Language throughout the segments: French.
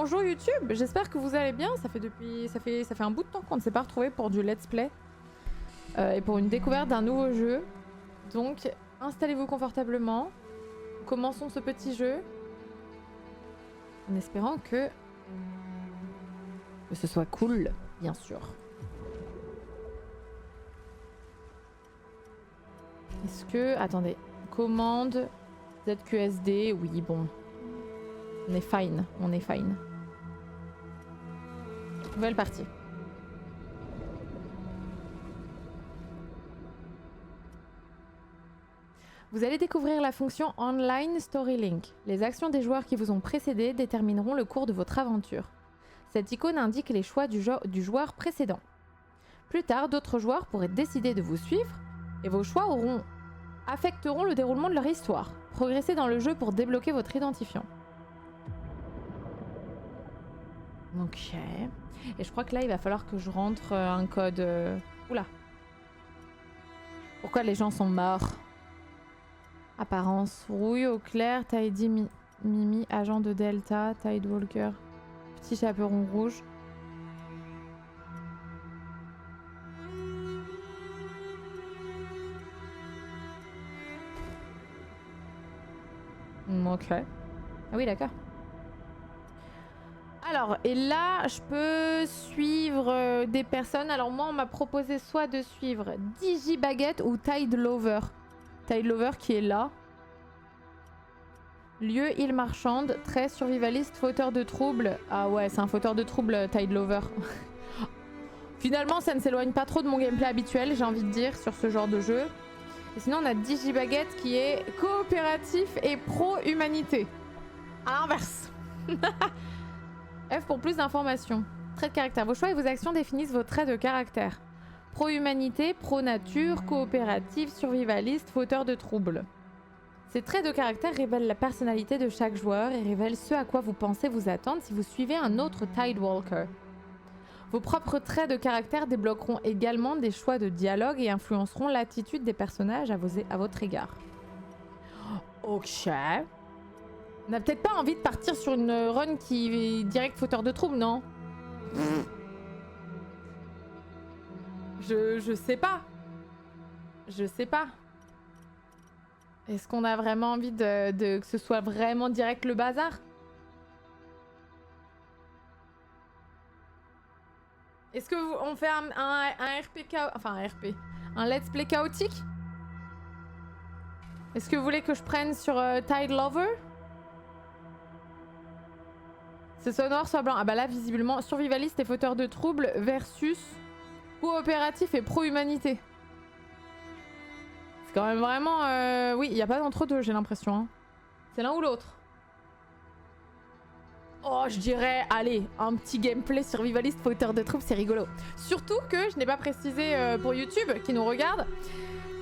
bonjour YouTube, j'espère que vous allez bien. Ça fait un bout de temps qu'on ne s'est pas retrouvés pour du let's play et pour une découverte d'un nouveau jeu. Donc installez-vous confortablement. Commençons ce petit jeu en espérant que ce soit cool, bien sûr. Est-ce que... Attendez. Commande ZQSD. Oui, bon. On est fine. On est fine. Nouvelle partie. Vous allez découvrir la fonction Online Story Link. Les actions des joueurs qui vous ont précédé détermineront le cours de votre aventure. Cette icône indique les choix du joueur précédent. Plus tard, d'autres joueurs pourraient décider de vous suivre et vos choix affecteront le déroulement de leur histoire. Progressez dans le jeu pour débloquer votre identifiant. Ok. Et je crois que là, il va falloir que je rentre un code... Oula. Pourquoi les gens sont morts? Apparence. Rouille au clair, Tidy Mimi, agent de Delta, Tidewalker, petit chaperon rouge. Ok. Ah oui, d'accord. Alors, et là, je peux suivre des personnes. Alors moi, on m'a proposé soit de suivre Digibaguette ou Tide Lover. Tide Lover qui est là. Lieu, île marchande, très survivaliste, fauteur de troubles. Ah ouais, c'est un fauteur de troubles, Tide Lover. Finalement, ça ne s'éloigne pas trop de mon gameplay habituel, j'ai envie de dire, sur ce genre de jeu. Et sinon, on a Digibaguette qui est coopératif et pro-humanité. À l'inverse. F pour plus d'informations. Traits de caractère. Vos choix et vos actions définissent vos traits de caractère. Pro-humanité, pro-nature, coopératif, survivaliste, fauteur de troubles. Ces traits de caractère révèlent la personnalité de chaque joueur et révèlent ce à quoi vous pensez vous attendre si vous suivez un autre Tidewalker. Vos propres traits de caractère débloqueront également des choix de dialogue et influenceront l'attitude des personnages à votre égard. Ok. On n'a peut-être pas envie de partir sur une run qui est direct fauteur de troubles, non? Je sais pas. Je sais pas. Est-ce qu'on a vraiment envie que ce soit vraiment direct le bazar? Est-ce que on fait un RP enfin un RP, un let's play chaotique? Est-ce que vous voulez que je prenne sur Tide Lover? C'est soit noir soit blanc. Ah bah là visiblement survivaliste et fauteur de troubles versus coopératif et pro-humanité. C'est quand même vraiment... Oui, il n'y a pas d'entre-deux j'ai l'impression. Hein. C'est l'un ou l'autre. Oh, je dirais, allez, un petit gameplay survivaliste fauteur de troubles, c'est rigolo. Surtout que je n'ai pas précisé pour YouTube, qui nous regarde,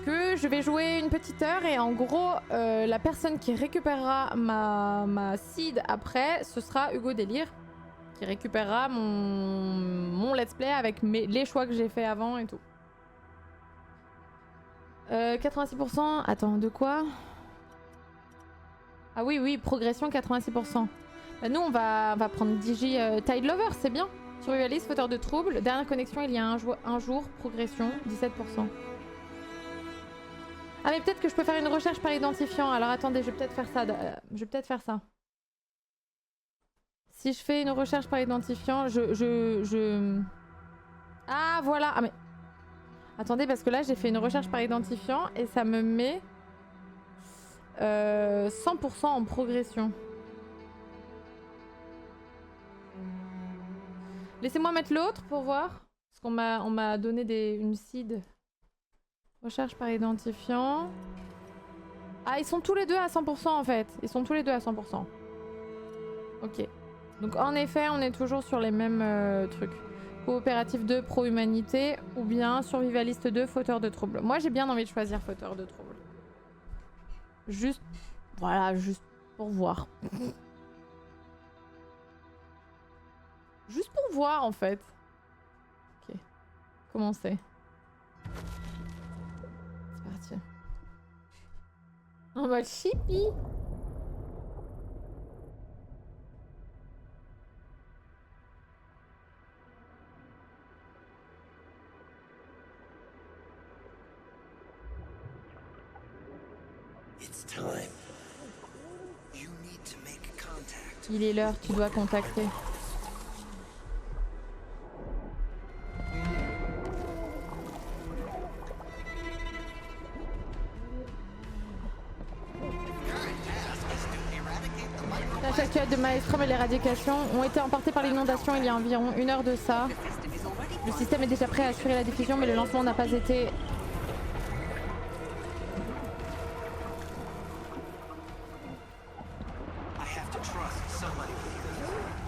que je vais jouer une petite heure et en gros, la personne qui récupérera ma seed après, ce sera Hugo Délire, qui récupérera mon let's play avec les choix que j'ai fait avant et tout. 86%, attends, de quoi? Ah oui, oui, progression 86%. Bah nous on va prendre Digi Tide Lover, c'est bien. Survivaliste, fauteur de troubles. Dernière connexion il y a un jour, progression 17%. Ah mais peut-être que je peux faire une recherche par identifiant. Alors attendez, je vais peut-être faire ça. Si je fais une recherche par identifiant, Ah voilà. Ah mais... Attendez parce que là j'ai fait une recherche par identifiant et ça me met 100% en progression. Laissez-moi mettre l'autre pour voir. Parce qu'on m'a donné une seed. Recherche par identifiant. Ah, ils sont tous les deux à 100% en fait. Ils sont tous les deux à 100%. Ok. Donc en effet, on est toujours sur les mêmes trucs. Coopératif 2, pro-humanité. Ou bien survivaliste 2, fauteur de troubles. Moi, j'ai bien envie de choisir fauteur de troubles. Juste... Voilà, juste pour voir. Juste pour voir en fait. Ok. Commencez. C'est parti. En mode chippy. Il est l'heure, tu dois contacter. La tâche actuelle de Maelstrom et l'éradication ont été emportés par l'inondation il y a environ 1 heure de ça. Le système est déjà prêt à assurer la diffusion, mais le lancement n'a pas été...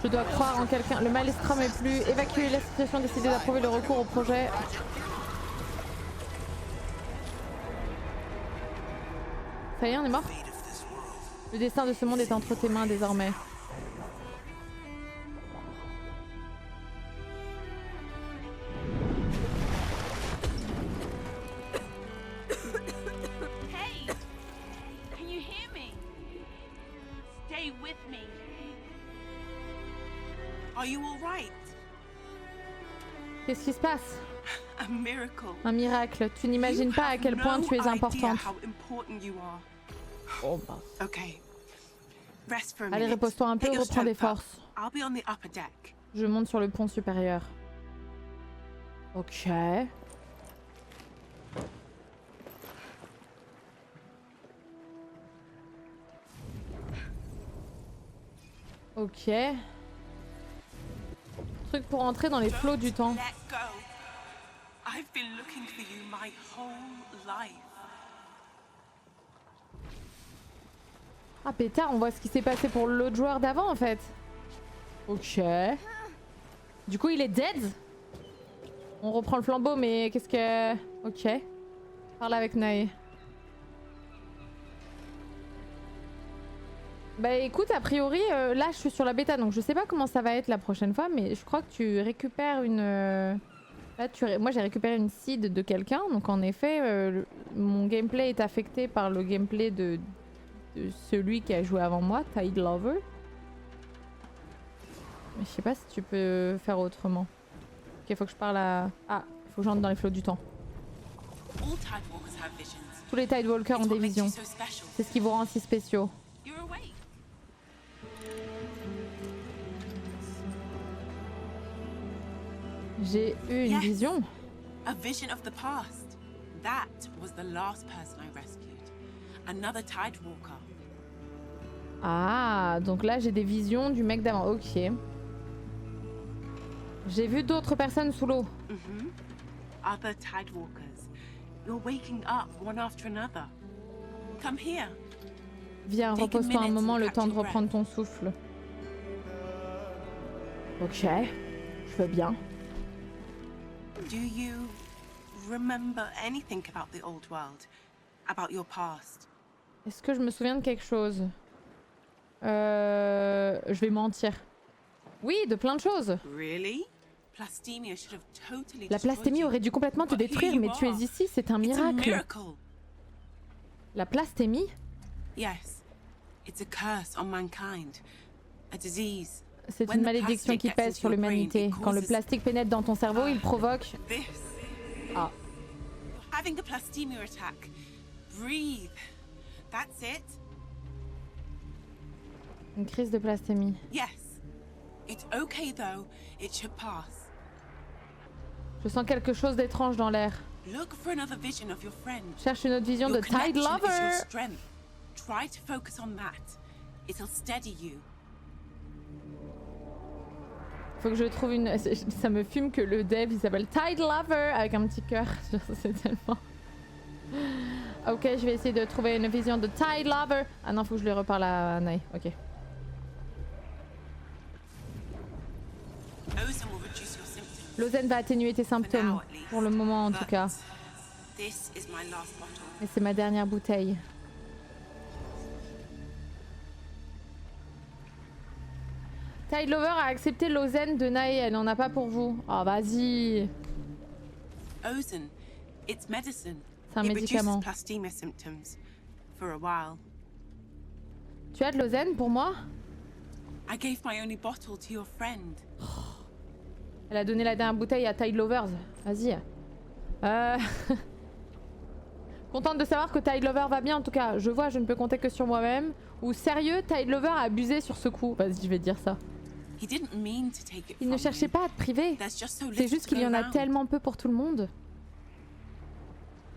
Je dois croire en quelqu'un. Le Maelstrom est plus évacué la situation, décidé d'approuver le recours au projet. Ça y est, on est mort? Le destin de ce monde est entre tes mains désormais. Hey, can you hear me? Stay with me. Are you all right? Qu'est-ce qui se passe? A miracle. Un miracle. Tu n'imagines pas à quel point tu es importante. Oh bah. Okay. Rest for a Allez, minute. repose-toi un peu, Get your reprends des strength up. forces. I'll be on the upper deck. Je monte sur le pont supérieur. Ok. Ok. Truc pour entrer dans les flots du temps. Let go. I've been looking for you my whole life. Ah pétard, on voit ce qui s'est passé pour l'autre joueur d'avant en fait. Ok. Du coup il est dead. On reprend le flambeau mais qu'est-ce que... Ok. Parle avec Nae. Bah écoute, a priori là je suis sur la bêta donc je sais pas comment ça va être la prochaine fois mais je crois que tu récupères une... Là, moi j'ai récupéré une seed de quelqu'un donc en effet mon gameplay est affecté par le gameplay de celui qui a joué avant moi, Tide Lover. Mais je sais pas si tu peux faire autrement. Ok, faut que je parle à... Ah, faut que j'entre dans les flots du temps. All Tidewalkers have visions. Tous les Tidewalkers ont des visions. So special. C'est ce qui vous rend si spéciaux. You're awake. J'ai eu une Yes. vision. A vision of the past. That was the last person I rescued. Another Tidewalker. Ah, donc là j'ai des visions du mec d'avant. Ok. J'ai vu d'autres personnes sous l'eau. Other Tidewalkers. You're waking up one after another. Come here. Viens, Take a repose-toi un minute moment, and le catch temps de your reprendre ton souffle. Ok. Je veux bien. Do you remember anything about the old world? About your past? Est-ce que je me souviens de quelque chose? Je vais mentir. Oui, de plein de choses. Really? Plastemia should have totally La destroyed plastémie you. aurait dû complètement te But here détruire, you mais tu es are. ici, c'est un It's a miracle. miracle. La plastémie? Yes. It's a curse on mankind. A disease. C'est When une the malédiction plastic qui gets pèse into sur your brain, l'humanité. it Quand le causes- plastique pénètre dans ton cerveau, il provoque... This. Ah. Having a plastemia attack. Breathe. That's it. Une crise de plastémie. Yes. It's okay though. It should pass. Je sens quelque chose d'étrange dans l'air. Look for another vision of your friend. Cherche une autre vision de Your Tide connection is your Lover. strength. Try to focus on that. It'll steady you. Faut que je trouve une... Ça me fume que le dev il s'appelle Tide Lover avec un petit cœur. C'est tellement... Ok, je vais essayer de trouver une vision de Tide Lover. Ah non, faut que je lui reparle à Nae. Ok. Ozone will reduce your symptoms. L'ozène va atténuer tes symptômes. Pour le moment en tout cas. This is my last bottle. Et c'est ma dernière bouteille. Tide Lover a accepté l'ozène de Nae. Elle n'en a pas pour vous. Oh, vas-y. Ozone, it's medicine. C'est un It médicament. reduces plastemia symptoms for a while. Tu as de l'ozène pour moi? I gave my only bottle to your friend. Elle a donné la dernière bouteille à Tide Lovers. Vas-y. Contente de savoir que Tide Lover va bien en tout cas. Je vois, je ne peux compter que sur moi-même. Ou sérieux, Tide Lover a abusé sur ce coup. Vas-y, je vais dire ça. Il ne cherchait pas à te priver. C'est juste qu'il y en a tellement peu pour tout le monde.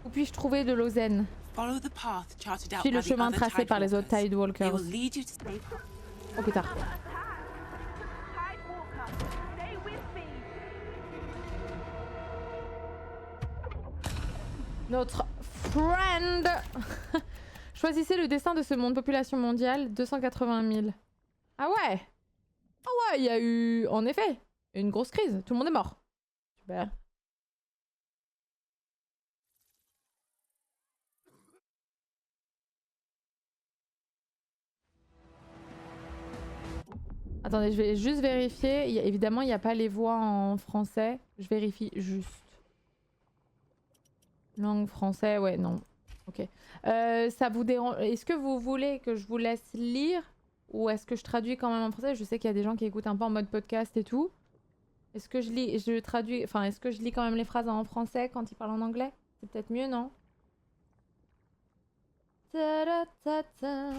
Où puis-je trouver de l'eau zen? Suis le chemin tracé par les autres Tidewalkers. Oh putain. Notre friend. Choisissez le destin de ce monde. Population mondiale, 280 000. Ah ouais. Ah ouais, il y a eu, en effet, une grosse crise. Tout le monde est mort. Super. Attendez, je vais juste vérifier. Évidemment, il n'y a pas les voix en français. Je vérifie juste. Langue français, ouais, non. Ok. Ça vous dérange? Est-ce que vous voulez que je vous laisse lire? Ou est-ce que je traduis quand même en français? Je sais qu'il y a des gens qui écoutent un peu en mode podcast et tout. Est-ce que je traduis, enfin, est-ce que je lis quand même les phrases en français quand ils parlent en anglais? C'est peut-être mieux, non? Ta-da-ta-ta.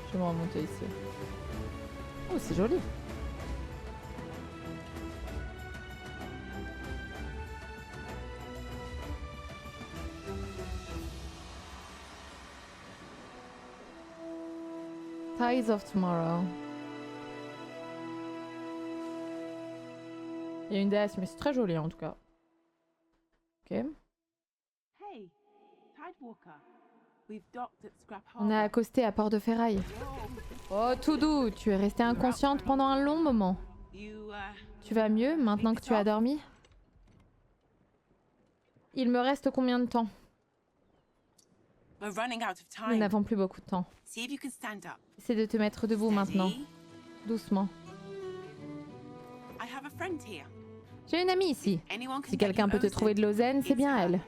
Je vais me remonter ici. Oh, c'est joli. Ties of Tomorrow. Il y a une déesse, mais c'est très joli en tout cas. Ok. On a accosté à Port de Ferraille. Oh, tout doux, tu es restée inconsciente pendant un long moment. Tu vas mieux maintenant que tu as dormi? Il me reste combien de temps? Nous n'avons plus beaucoup de temps. Essaie de te mettre debout maintenant. Doucement. J'ai une amie ici. Si quelqu'un peut te trouver de l'ozen, c'est bien elle.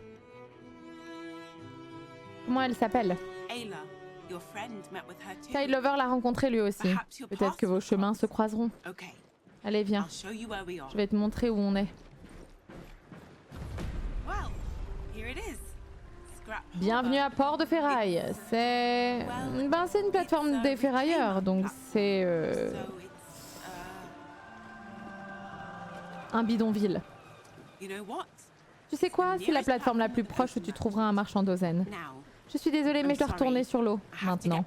Comment elle s'appelle? Tide Lover l'a rencontrée lui aussi. Peut-être que vos chemins se croiseront. Allez, viens. Je vais te montrer où on est. Bienvenue à Port de Ferraille. C'est... Ben, c'est une plateforme des ferrailleurs, donc c'est... un bidonville. Tu sais quoi? C'est la plateforme la plus proche où tu trouveras un marchand d'ozen. Je suis désolée, mais je dois retourner sur l'eau, maintenant.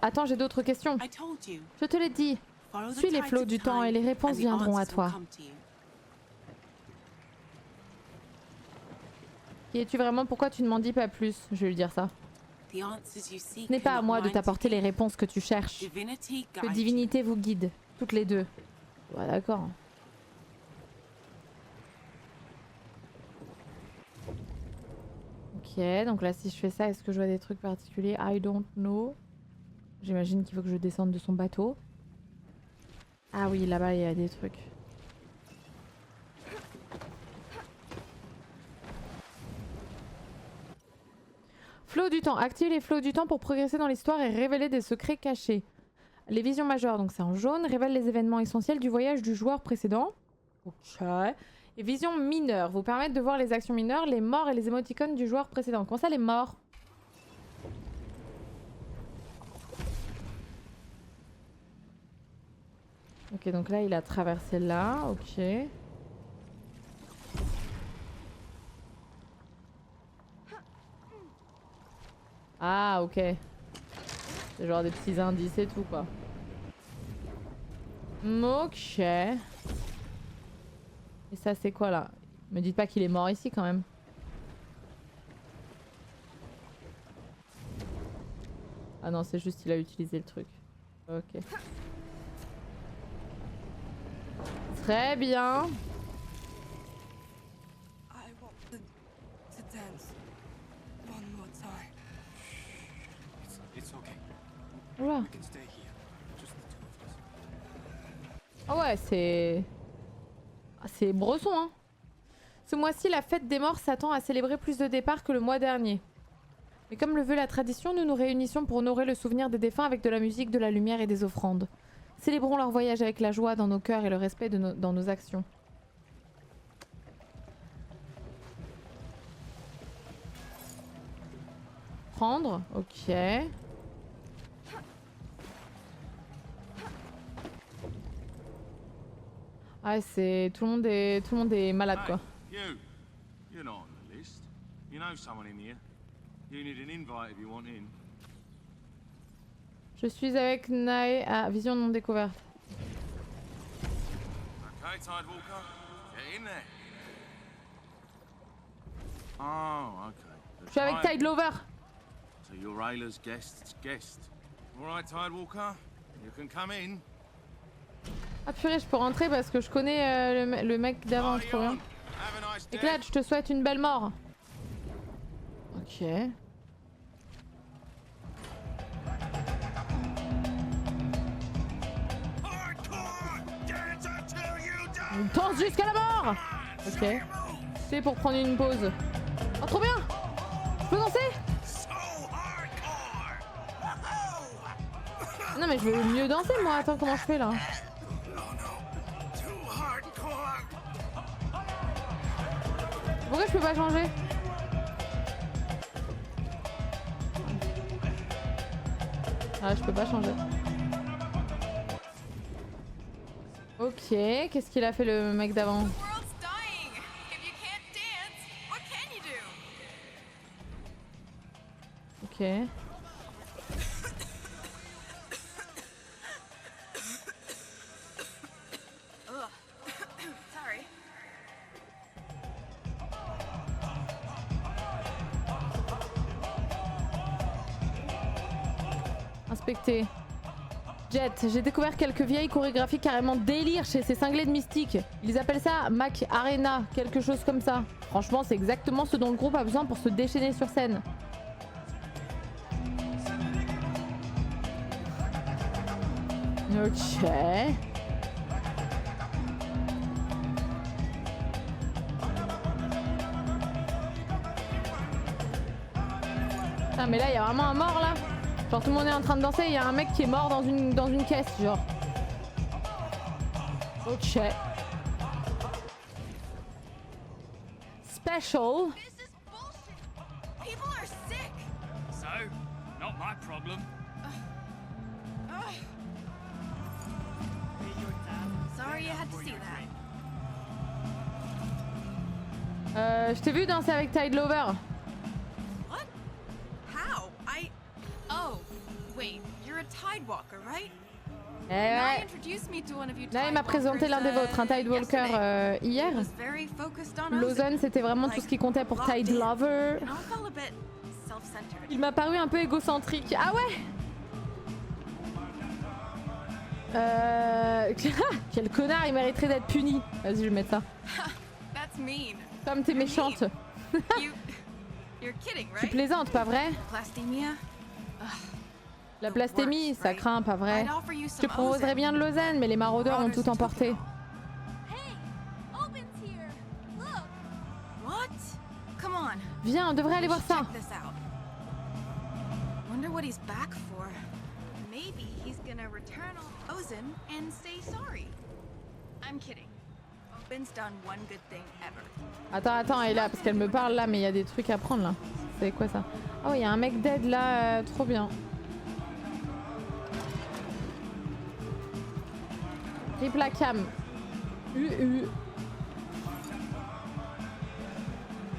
Attends, j'ai d'autres questions. Je te l'ai dit. Suis les flots du temps et les réponses viendront à toi. Qui es-tu vraiment? Pourquoi tu ne m'en dis pas plus? Je vais lui dire ça. Ce n'est pas à moi de t'apporter les réponses que tu cherches. Que divinité vous guide, toutes les deux. Ouais, d'accord. Ok, donc là si je fais ça, est-ce que je vois des trucs particuliers? I don't know. J'imagine qu'il faut que je descende de son bateau. Ah oui, là-bas il y a des trucs. Flots du temps. Active les flots du temps pour progresser dans l'histoire et révéler des secrets cachés. Les visions majeures, donc c'est en jaune, révèlent les événements essentiels du voyage du joueur précédent. Ok. Et visions mineures vous permettent de voir les actions mineures, les morts et les émoticônes du joueur précédent. Comment ça, les morts? Ok, donc là, il a traversé là. Ok. Ah, ok. C'est genre des petits indices et tout, quoi. Ok. Et ça, c'est quoi, là? Me dites pas qu'il est mort ici, quand même. Ah non, c'est juste qu'il a utilisé le truc. Ok. Très bien. Oula. Ah ouais, c'est... C'est Bresson, hein. Ce mois-ci, la fête des morts s'attend à célébrer plus de départs que le mois dernier. Mais comme le veut la tradition, nous nous réunissons pour honorer le souvenir des défunts avec de la musique, de la lumière et des offrandes. Célébrons leur voyage avec la joie dans nos cœurs et le respect dans nos actions. Prendre, ok. Ah, c'est tout le monde est malade quoi. You're not on the list. You know someone in here. You need an invite if you want in. Je suis avec Nae à Vision non découverte. Okay, Tidewalker, get in there. Oh, okay. Je suis avec Tide Lover. So you're Ayla's guest's guest. All right, Tidewalker, you can come in. Ah purée, je peux rentrer parce que je connais le mec d'avant, trop bien. Éclate, je te souhaite une belle mort. Ok. On danse jusqu'à la mort. Ok. C'est pour prendre une pause. Oh trop bien. Je peux danser? Non mais je veux mieux danser moi, attends comment je fais là? Pourquoi je peux pas changer? Ah je peux pas changer. Ok, qu'est-ce qu'il a fait le mec d'avant? Ok. Inspecter. Jet, j'ai découvert quelques vieilles chorégraphies carrément délire chez ces cinglés de mystiques. Ils appellent ça Mac Arena, quelque chose comme ça. Franchement, c'est exactement ce dont le groupe a besoin pour se déchaîner sur scène. Ok. Ah mais là, il y a vraiment un mort là. Genre tout le monde est en train de danser, il y a un mec qui est mort dans une caisse, genre. Ok. Special. So, not my problem. Sorry you had to see that. Je t'ai vu danser avec Tide Lover. What? How? Oh, wait. You're a Tidewalker, right? Eh Now ouais. introduced me to one of you Là il m'a présenté l'un des vôtres, un Tidewalker yesterday. hier. He was very focused on L'ozone c'était vraiment tout ce qui comptait pour Tide Lover. It all felt a bit self-centered. Il m'a paru un peu égocentrique. Ah ouais. Quel connard, il mériterait d'être puni. Vas-y, je vais mettre ça. That's mean. Comme t'es méchante. You're kidding, Tu right? plaisantes, pas vrai? Plastemia? La plastémie, ça craint, pas vrai? I'd offer you Je some te proposerais bien de l'ozone, mais les maraudeurs ont tout emporté. Hey, Oben's here. Look. What? Come on. Viens, on devrait aller voir ça. Check this out. Wonder what he's back for. Maybe he's gonna return Ozone and say sorry. I'm kidding. Oben's done one good thing ever. Attends, elle est là, parce qu'elle me parle là, mais il y a des trucs à prendre là. C'est quoi ça? Oh, il y a un mec dead là, trop bien. Rip la cam.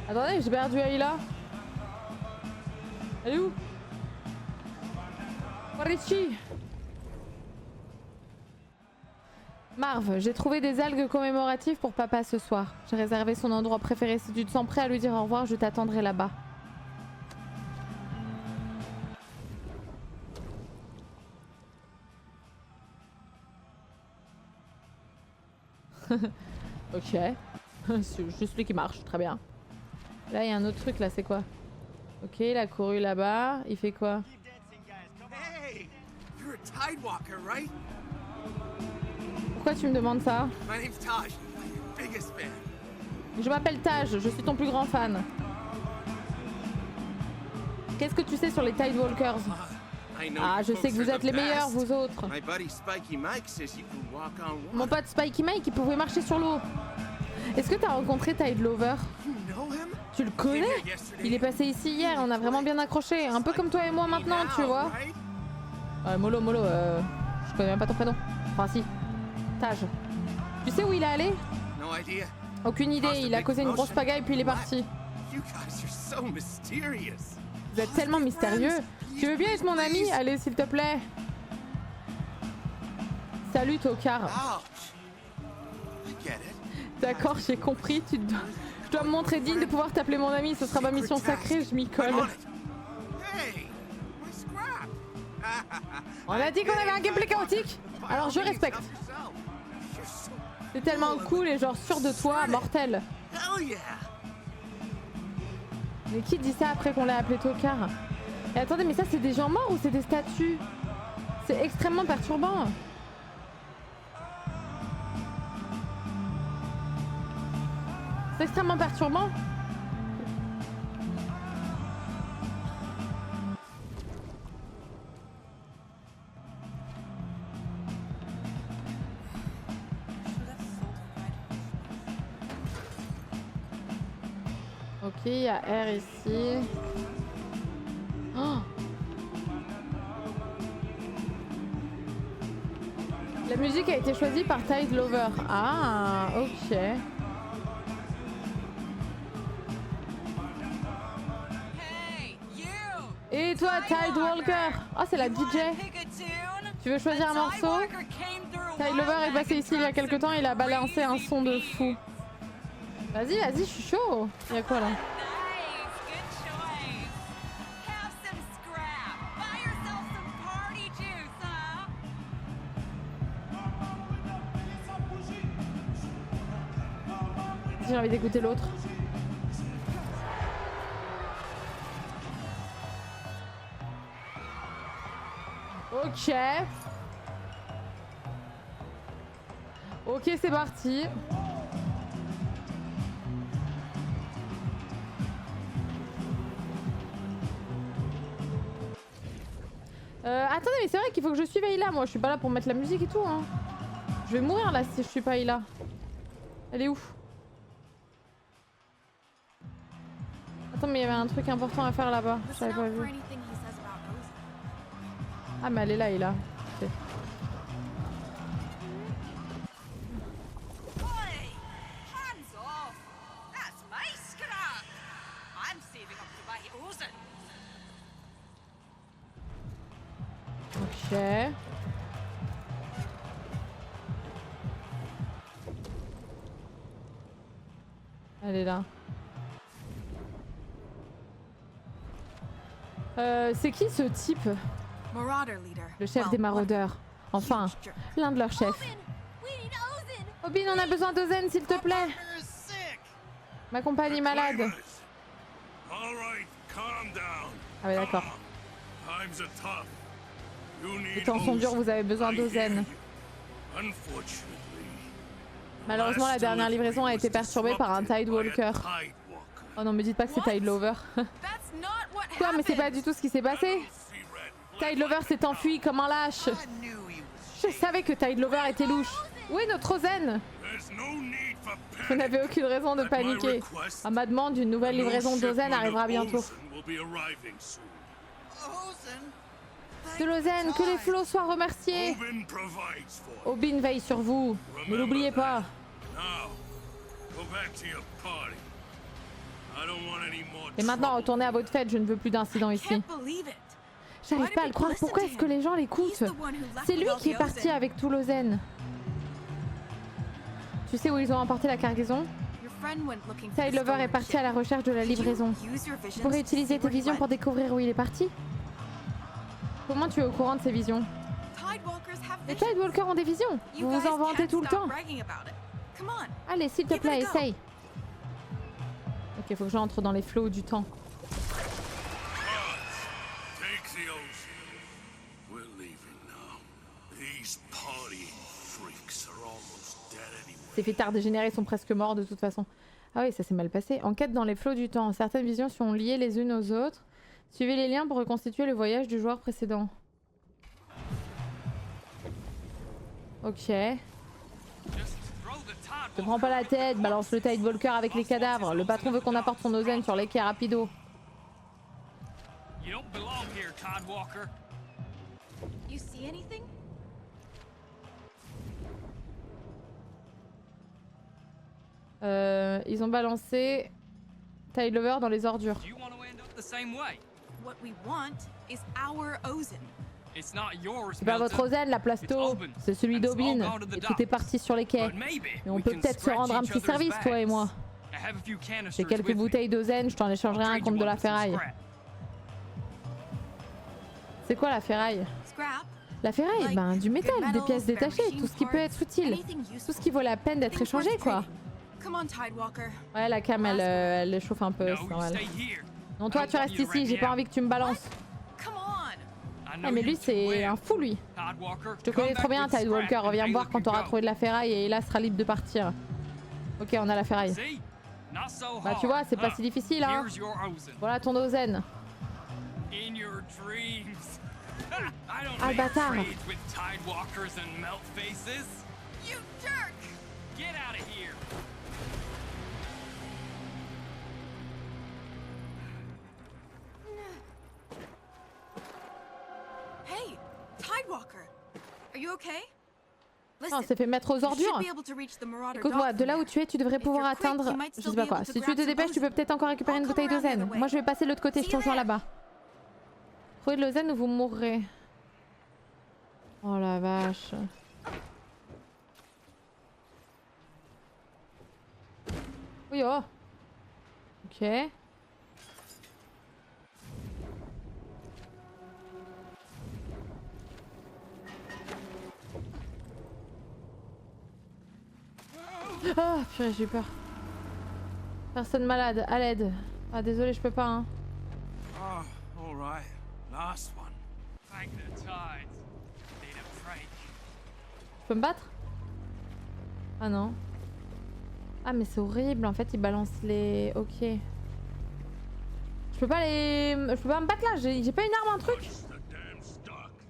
Attendez, j'ai perdu Ayla. Elle est où? Richie. Marv, j'ai trouvé des algues commémoratives pour papa ce soir. J'ai réservé son endroit préféré. Si tu te sens prêt à lui dire au revoir, je t'attendrai là-bas. Ok. C'est juste lui qui marche, très bien. Là, il y a un autre truc, là, c'est quoi? Ok, il a couru là-bas. Il fait quoi? Hey, you're a Tidewalker, right? Pourquoi tu me demandes ça? My name's Taj. Biggest fan. Je m'appelle Taj, je suis ton plus grand fan. Qu'est-ce que tu sais sur les Tidewalkers? I know Ah, you je sais folks que vous are êtes the les meilleurs, best. vous autres. My buddy Spiky Mike says you can walk on Mon water. pote Spikey Mike, il pouvait marcher sur l'eau. Est-ce que t'as rencontré Tide Lover? You know him? Tu le connais? Il est passé ici hier, on a vraiment bien accroché. Un peu comme toi et moi maintenant, tu vois. Molo, je connais même pas ton prénom. Enfin si, Taj. Tu sais où il est allé? No idea. Aucune idée, il a causé une grosse pagaille puis il est parti. You guys are so mysterious. Vous êtes tellement mystérieux. Tu veux bien être mon ami? Allez, s'il te plaît. Salut, Tokar. Ouch. I get it. D'accord, j'ai compris. Je dois me montrer digne de pouvoir t'appeler mon ami. Ce sera ma mission sacrée, je m'y colle. I'm on it. Hey, my scrap. On a dit qu'on avait un gameplay chaotique, alors je respecte. C'est tellement cool et genre sûr de toi, mortel. Hell yeah. Mais qui dit ça après qu'on l'a appelé Tokar? Et attendez, mais ça c'est des gens morts ou c'est des statues? C'est extrêmement perturbant. C'est extrêmement perturbant. Ok, il y a R ici. Oh, la musique a été choisie par Tide Lover. Ah, ok. Hey, you! Et toi, Tidewalker? Oh, c'est la DJ. Tu veux choisir un morceau? Tide Lover est passé ici il y a quelques temps, il a balancé un son de fou. Vas-y, vas-y, je suis chaud. Il y a quoi là? J'ai envie d'écouter l'autre. Ok. Ok, c'est parti. Attendez, mais c'est vrai qu'il faut que je suive Ayla. Moi, je suis pas là pour mettre la musique et tout. Hein. Je vais mourir là si je suis pas Ayla. Elle est où? Attends, mais il y avait un truc important à faire là-bas. Je savais pas vu. Ah, mais elle est là, Ayla. Ok. Ok. Elle est là. C'est qui ce type? Le chef des maraudeurs. Enfin, l'un de leurs chefs. We need Ozen! Obin, on a besoin d'Ozen, s'il te plaît. Ma compagne est malade. All right, calm down. Ah ouais, d'accord. Times are tough. You Les need temps sont durs, vous avez besoin I hear d'Ozen. you. Unfortunately, Malheureusement, la dernière livraison a été perturbée par un Tidewalker. Oh non, me dites pas que c'est Tide Lover. Quoi, mais c'est pas du tout ce qui s'est passé. Tide Lover s'est enfui comme un lâche. Je savais que Tide Lover était louche. Où est notre Ozen? Vous n'avez aucune raison de paniquer. À ma demande, une nouvelle livraison d'Ozen arrivera bientôt. De l'Ozen, que les flots soient remerciés. Obin veille sur vous. Ne l'oubliez pas. Et maintenant, retournez à votre fête, je ne veux plus d'incidents ici. J'arrive pas à le croire, pourquoi est-ce que les gens l'écoutent? C'est lui qui est parti avec tout l'Ozen. Tu sais où ils ont emporté la cargaison? Tide Lover est parti à la recherche de la livraison. Tu pourrais utiliser tes visions pour découvrir où il est parti? Comment tu es au courant de ces visions? Les Tidewalkers ont des visions. Vous vous en vantez tout le temps. Allez, s'il te plaît, essaye. Ok, faut que j'entre dans les flots du temps. Ces fêtards dégénérés sont presque morts de toute façon. Ah oui, ça s'est mal passé. Enquête dans les flots du temps. Certaines visions sont liées les unes aux autres. Suivez les liens pour reconstituer le voyage du joueur précédent. Ok. Te prends pas la tête, balance le Tidewalker avec les cadavres. Le patron veut qu'on apporte son Ozen sur les quais rapido. You don't belong here, Tidewalker. You see anything? Ils ont balancé Tidelover dans les ordures. Do you want to end up the same way? What we want is our Ozen. It's not yours, C'est pas votre Milton. Ozen, la plasto. C'est celui d'Aubin. Et tout est parti sur les quais. But maybe Et on we peut can peut-être se scratch rendre un each petit other's service, toi et backs. moi. I have a few canisters J'ai quelques with me. bouteilles d'Ozen, je t'en échangerai I'll un trade contre you de la one for some ferraille. scrap. C'est quoi la ferraille? Scrap. La ferraille, Like ben du good métal, des metals, pièces détachées, machine tout ce qui peut être parts, utile. anything Tout useful. ce qui vaut la peine d'être Things échangé, worth quoi. trading. Come on, Tidewalker. Ouais, la cam, elle chauffe un peu, No, c'est you normal. stay here. Non, toi, tu restes ici, j'ai pas envie que tu me balances. Come on. I know Ah, mais you lui, too c'est well, un fou, lui. Tidewalker. Je te connais trop bien, Tidewalker. Reviens me voir quand t'auras trouvé de la ferraille et là, sera libre de partir. Ok, on a la ferraille. See? Not so Bah, tu vois, hard, c'est pas huh? si difficile, hein. Here's your Ozen. Voilà ton Ozen. In your dreams. I don't Ah, make bâtard. trades with Tidewalkers and melt faces. You jerk. Get out of here. Hey, Tidewalker. Are you okay? Ah, Listen, on s'est fait mettre aux you should ordures. be able to reach the Marauder Écoute-moi, dock de là from où tu es, tu devrais If pouvoir you're quick, atteindre, you might je still sais pas be quoi. able to Si tu grab te some dépêches, tu peux Ozen. peut-être encore récupérer une I'll come bouteille around the d'Ozen. other way. Moi, je vais passer de l'autre côté, je See te you rejoins there. là-bas. Trouvez de l'Ozen ou vous mourrez. Oh la vache. Oui, oh. Ok. Ah, purée, j'ai eu peur. Personne malade, à l'aide. Ah, désolé, je peux pas, hein. Oh, all right. Last one. Thank the tides. Need a break. Je peux me battre? Ah non. Ah, mais c'est horrible, en fait, ils balancent les... Ok. Je peux pas les... Je peux pas me battre là, j'ai pas une arme, un truc.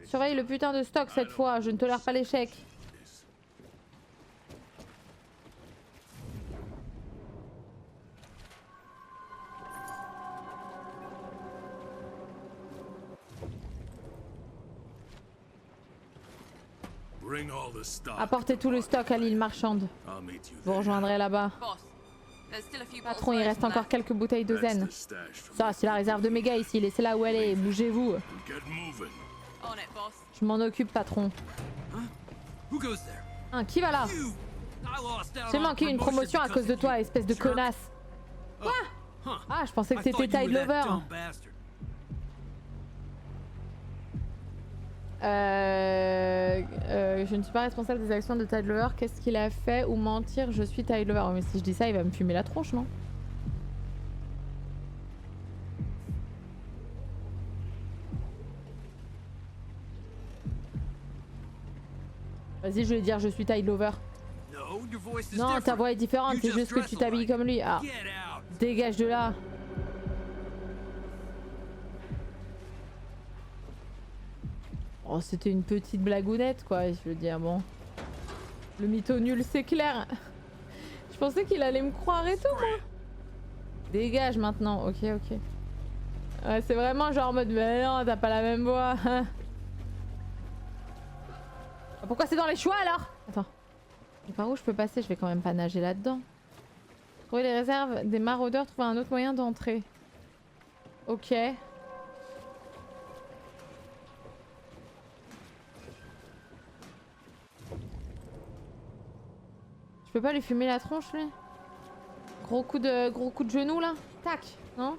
Surveille le putain de stock cette fois, je ne tolère pas l'échec. Bring all the stock. Apportez tout le stock à l'île marchande. I'll meet you Vous there. rejoindrez là-bas. Boss, there's still a few Patron, il reste encore quelques bouteilles de zen. That's the stash from Ça, c'est la réserve de méga ici, laissez-la où elle est, bougez-vous. Get moving. On it, boss. Je m'en occupe, patron. Who goes there? Hein, qui va là? You. I lost out J'ai on manqué une promotion à because cause de of toi, you, espèce de jerk. connasse. Quoi? Huh. Ah, je pensais que I c'était thought you Tide were that Lover. dumb bastard. Je ne suis pas responsable des actions de Tide Lover. Qu'est-ce qu'il a fait ou mentir? Je suis Tide Lover. Oh, mais si je dis ça, il va me fumer la tronche, non? Vas-y, je vais dire je suis Tide Lover. No, your voice is Non, ta different. voix est différente, You c'est just juste que dress tu t'habilles alike. comme lui. Ah, Get out. dégage de là. Oh, c'était une petite blagounette, quoi, je veux dire, bon. Le mytho nul, c'est clair. Je pensais qu'il allait me croire et tout, moi. Dégage maintenant, ok, ok. Ouais, c'est vraiment genre en mode, mais non, t'as pas la même voix. Pourquoi c'est dans les choix alors? Attends. Et par où je peux passer? Je vais quand même pas nager là-dedans. Trouver les réserves des maraudeurs, trouver un autre moyen d'entrer. Ok. Je peux pas lui fumer la tronche lui? Gros coup de genou là? Tac, non?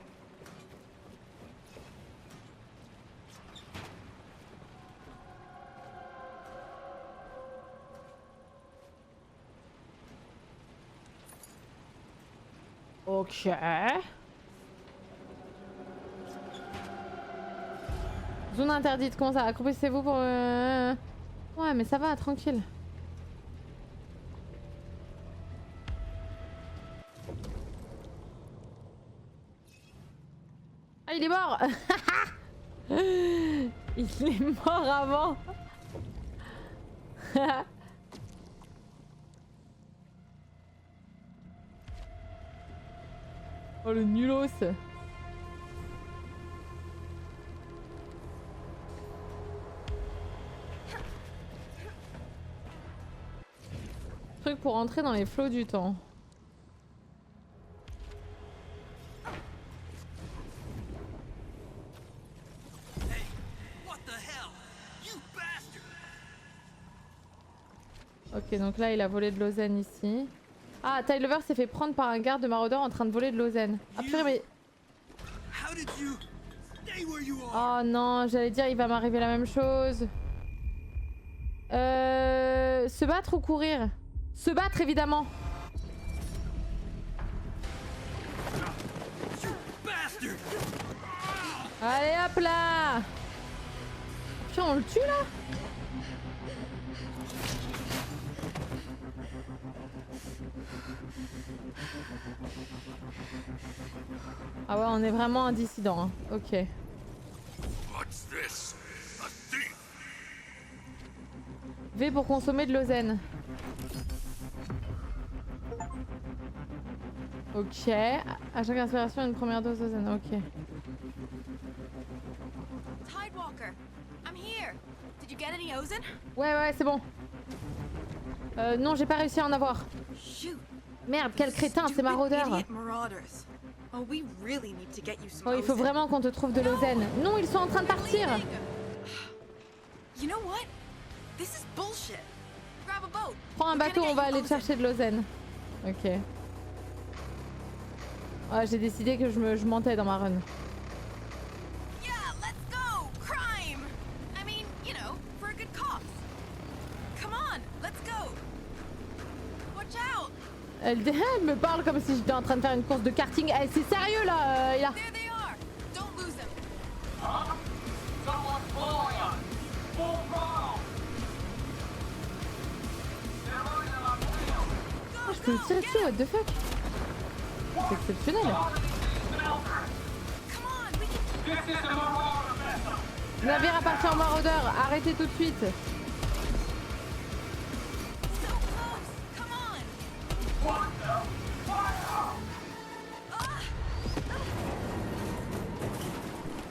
Ok. Zone interdite, comment ça? Accroupissez-vous pour... Ouais, mais ça va, tranquille. Ah, il est mort. Il est mort avant. Oh le nulos. Truc pour entrer dans les flots du temps. Ok, donc là il a volé de l'Ozen ici. Ah, Tide Lover s'est fait prendre par un garde de maraudeur en train de voler de l'Ozen. Ah purée, mais... Oh non, j'allais dire il va m'arriver la même chose. Se battre ou courir? Se battre évidemment. Allez hop là. Putain, on le tue là? Ah ouais, on est vraiment un dissident, hein. Ok. What's this? A thief. V pour consommer de l'Ozen. Ok. À chaque inspiration, une première dose d'Ozen. Ok. Tidewalker, I'm here. Did you get any Ozen? Ouais, c'est bon. Non, j'ai pas réussi à en avoir. Shoot. Merde, quel crétin, c'est maraudeur. Oh, we really need to get you some Oh, il faut Ozen. vraiment qu'on te trouve de l'Ozen. Non, ils sont en train de partir. You know what? This is bullshit. Grab a boat. Prends un bateau, on va aller chercher de l'Ozen. Ok. Ouais, j'ai décidé que je mentais dans ma run. Yeah, let's go. Crime. I mean, you know, for a good cause. Come on, let's go. Watch out. Elle me parle comme si j'étais en train de faire une course de karting. Eh, c'est sérieux là, là. There they are. Don't lose them. Oh, je peux le tirer dessus, what the fuck? C'est exceptionnel. Come on, we can... Navire appartient au maraudeur, arrêtez tout de suite. So close. Come on.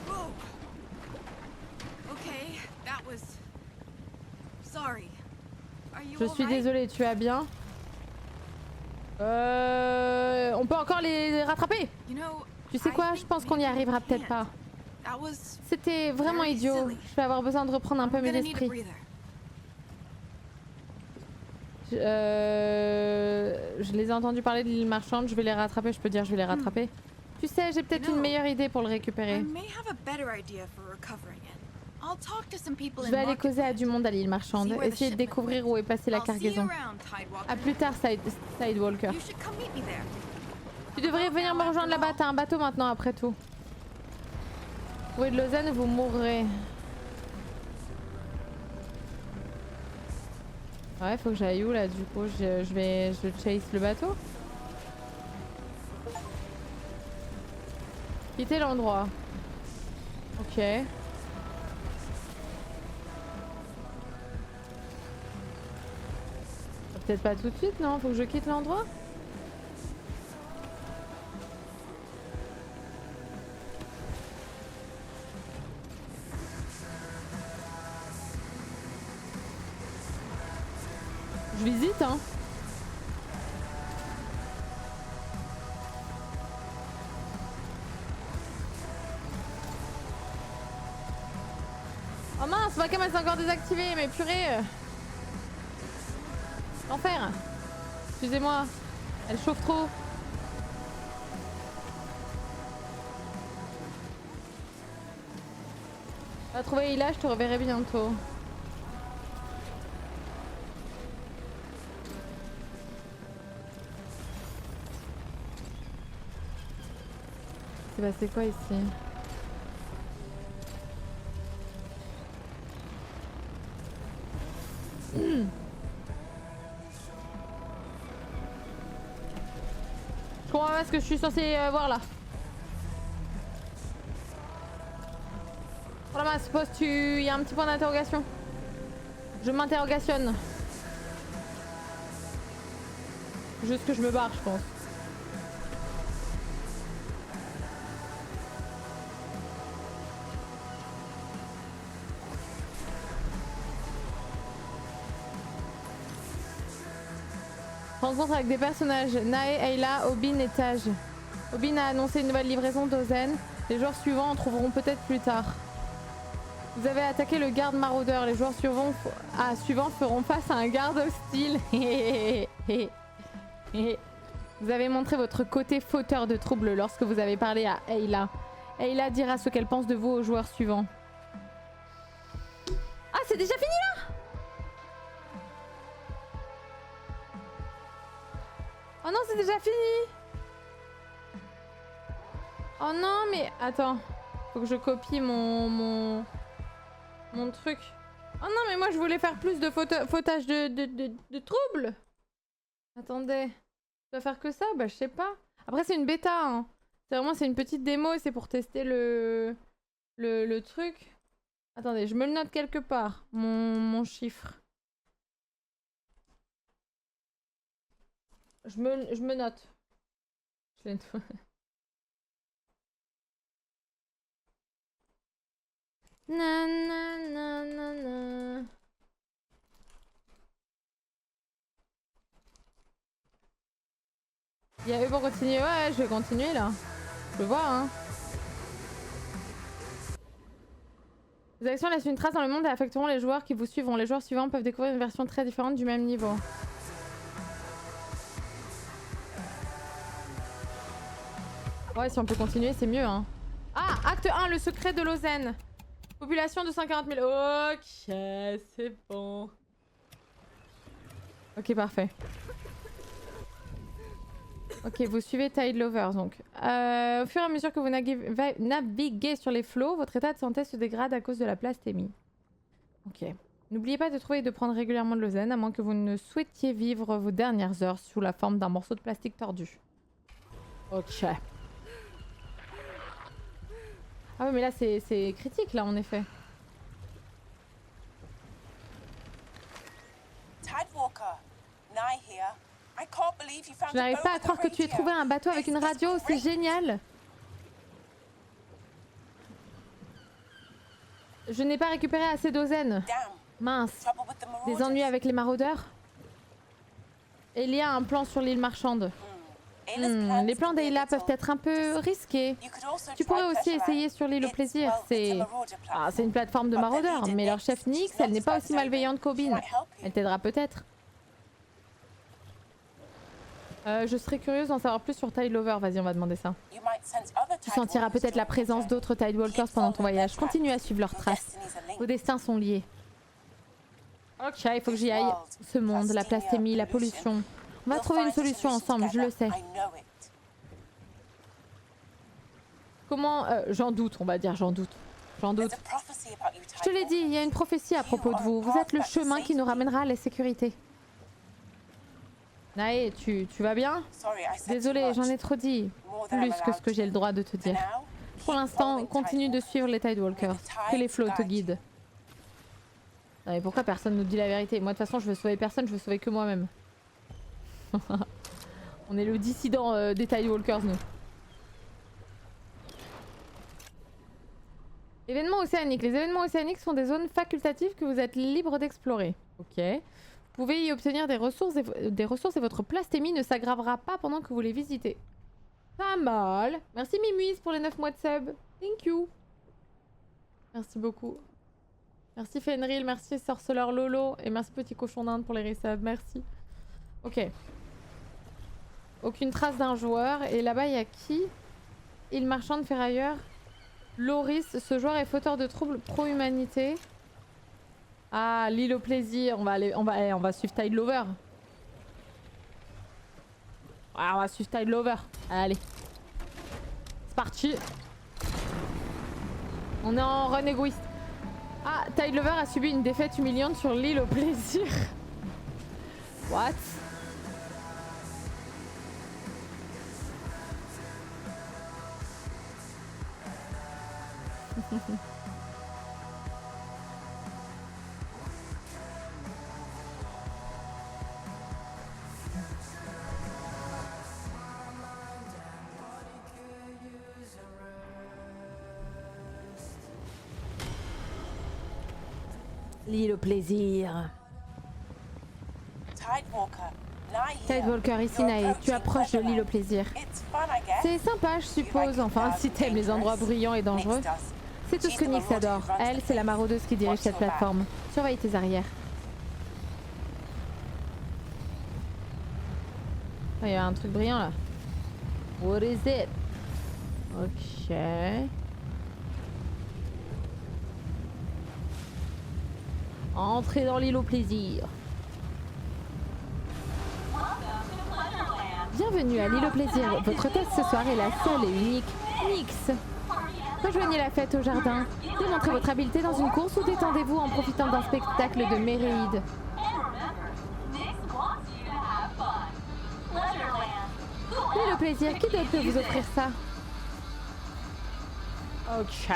Whoa. Okay, that was... Sorry. Are you Je suis alright? désolée, tu vas bien? On peut encore les rattraper? You know, Tu sais quoi? Je pense qu'on y arrivera peut-être pas. That was... C'était vraiment idiot. Je vais avoir besoin de reprendre un peu mes gonna need a esprits. breather. Je les ai entendus parler de l'île marchande, je vais les rattraper, je peux dire je vais les rattraper. Tu sais, j'ai peut-être une meilleure idée pour le I récupérer. may have a better idea for recovering it. I'll talk to some people Je in vais aller Market causer à Point. du monde à l'île marchande, essayer de découvrir où est passée la I'll see you cargaison. around, Tidewalker. A plus tard, Sidewalker. You should come meet me there. Tu devrais venir me rejoindre là-bas, t'as un bateau maintenant après tout. Trouvez de l'Ozen, vous mourrez. Ouais, faut que j'aille où là du coup? Je chase le bateau. Quitter l'endroit. Ok. Peut-être pas tout de suite, non? Faut que je quitte l'endroit? Je visite, hein. Oh mince, ma cam elle s'est encore désactivée, mais purée. L'enfer. Excusez-moi, elle chauffe trop. Va trouver Ila, je te reverrai bientôt. C'est passé quoi ici? Je comprends pas ce que je suis censée voir là. Ramasse, pose-tu... Il y a un petit point d'interrogation. Je m'interrogationne. Juste que je me barre, je pense. Rencontre avec des personnages. Nae, Ayla, Obin et Taj. Obin a annoncé une nouvelle livraison d'Ozen. Les joueurs suivants en trouveront peut-être plus tard. Vous avez attaqué le garde maraudeur. Les joueurs suivants feront face à un garde hostile. Vous avez montré votre côté fauteur de troubles lorsque vous avez parlé à Ayla. Ayla dira ce qu'elle pense de vous aux joueurs suivants. Ah, c'est déjà fini là? Oh non, c'est déjà fini! Oh non, mais attends. Faut que je copie mon truc. Oh non, mais moi je voulais faire plus de fautage de troubles. Attendez. Je dois faire que ça? Bah, je sais pas. Après, c'est une bêta. Hein. C'est une petite démo et c'est pour tester le truc. Attendez, je me le note quelque part. Mon chiffre. Je me note. Je l'ai noté. Nanana. Il y a eu pour continuer. Ouais, je vais continuer là. Je vois, hein. Vos actions laissent une trace dans le monde et affecteront les joueurs qui vous suivront. Les joueurs suivants peuvent découvrir une version très différente du même niveau. Ouais, si on peut continuer, c'est mieux, hein. Ah, acte 1, le secret de l'Ozen. Population de 140 000. Ok, c'est bon. Ok, parfait. Ok, vous suivez Tide Lovers, donc. Au fur et à mesure que vous naviguez sur les flots, votre état de santé se dégrade à cause de la plastémie. Ok. N'oubliez pas de trouver et de prendre régulièrement de l'Ozen, à moins que vous ne souhaitiez vivre vos dernières heures sous la forme d'un morceau de plastique tordu. Ok. Ah ouais, mais là c'est critique là en effet. Je n'arrive pas à croire que tu aies trouvé un bateau avec une radio, c'est génial. Je n'ai pas récupéré assez d'Ozen. Mince. Des ennuis avec les maraudeurs. Et il y a un plan sur l'île marchande. Les plans d'Ayla peuvent être un peu risqués. Tu pourrais aussi essayer sur l'île au plaisir. C'est une plateforme de maraudeurs, mais leur chef Nyx, elle n'est pas aussi malveillante qu'Obin. Elle t'aidera peut-être. Je serais curieuse d'en savoir plus sur Tide Lover. Vas-y, on va demander ça. Tu sentiras peut-être la présence d'autres Tidewalkers pendant ton voyage. Continue à suivre leurs traces. Vos destins sont liés. Ok, il faut que j'y aille. Ce monde, la plastémie, la pollution. On va trouver une solution ensemble, je le sais. Comment... j'en doute, on va dire, j'en doute. J'en doute. Je te l'ai dit, il y a une prophétie à propos de vous. Vous êtes le chemin qui nous ramènera à la sécurité. Nae, tu vas bien? Désolée, j'en ai trop dit. Plus que ce que j'ai le droit de te dire. Pour l'instant, continue de suivre les Tidewalkers. Que les flots te guident. Non mais pourquoi personne nous dit la vérité? Moi de toute façon, je veux sauver personne, je veux sauver que moi-même. On est le dissident des Tidewalkers, nous. Événements océaniques. Les événements océaniques sont des zones facultatives que vous êtes libre d'explorer. Ok. Vous pouvez y obtenir des ressources et votre plastémie ne s'aggravera pas pendant que vous les visitez. Pas mal. Merci Mimuise pour les 9 mois de sub. Thank you. Merci beaucoup. Merci Fenril, merci Sorceleur Lolo et merci Petit Cochon d'Inde pour les resubs. Merci. Ok. Aucune trace d'un joueur. Et là-bas, il y a qui? Il marchande ferrailleur. Loris, ce joueur est fauteur de troubles pro-humanité. Ah, l'île au plaisir. On va suivre Tide Lover. Ah, on va suivre Tide Lover. Allez. C'est parti. On est en run égoïste. Ah, Tide Lover a subi une défaite humiliante sur l'île au plaisir. What? L'île au plaisir. Tidewalker, ici Nae, tu approches de l'île au plaisir. C'est sympa, je suppose, enfin, si t'aimes les endroits bruyants et dangereux. C'est tout ce que Nyx adore. Elle, c'est la maraudeuse qui dirige cette plateforme. Surveille tes arrières. Oh, il y a un truc brillant là. What is it? Ok. Entrez dans l'île au plaisir. Bienvenue à l'île au plaisir. Votre test ce soir est la seule et unique Nyx. Rejoignez la fête au jardin. Démontrez votre habileté dans une course ou détendez-vous en profitant d'un spectacle de Méréide. L'île au plaisir, qui d'autre peut vous offrir ça? Ok.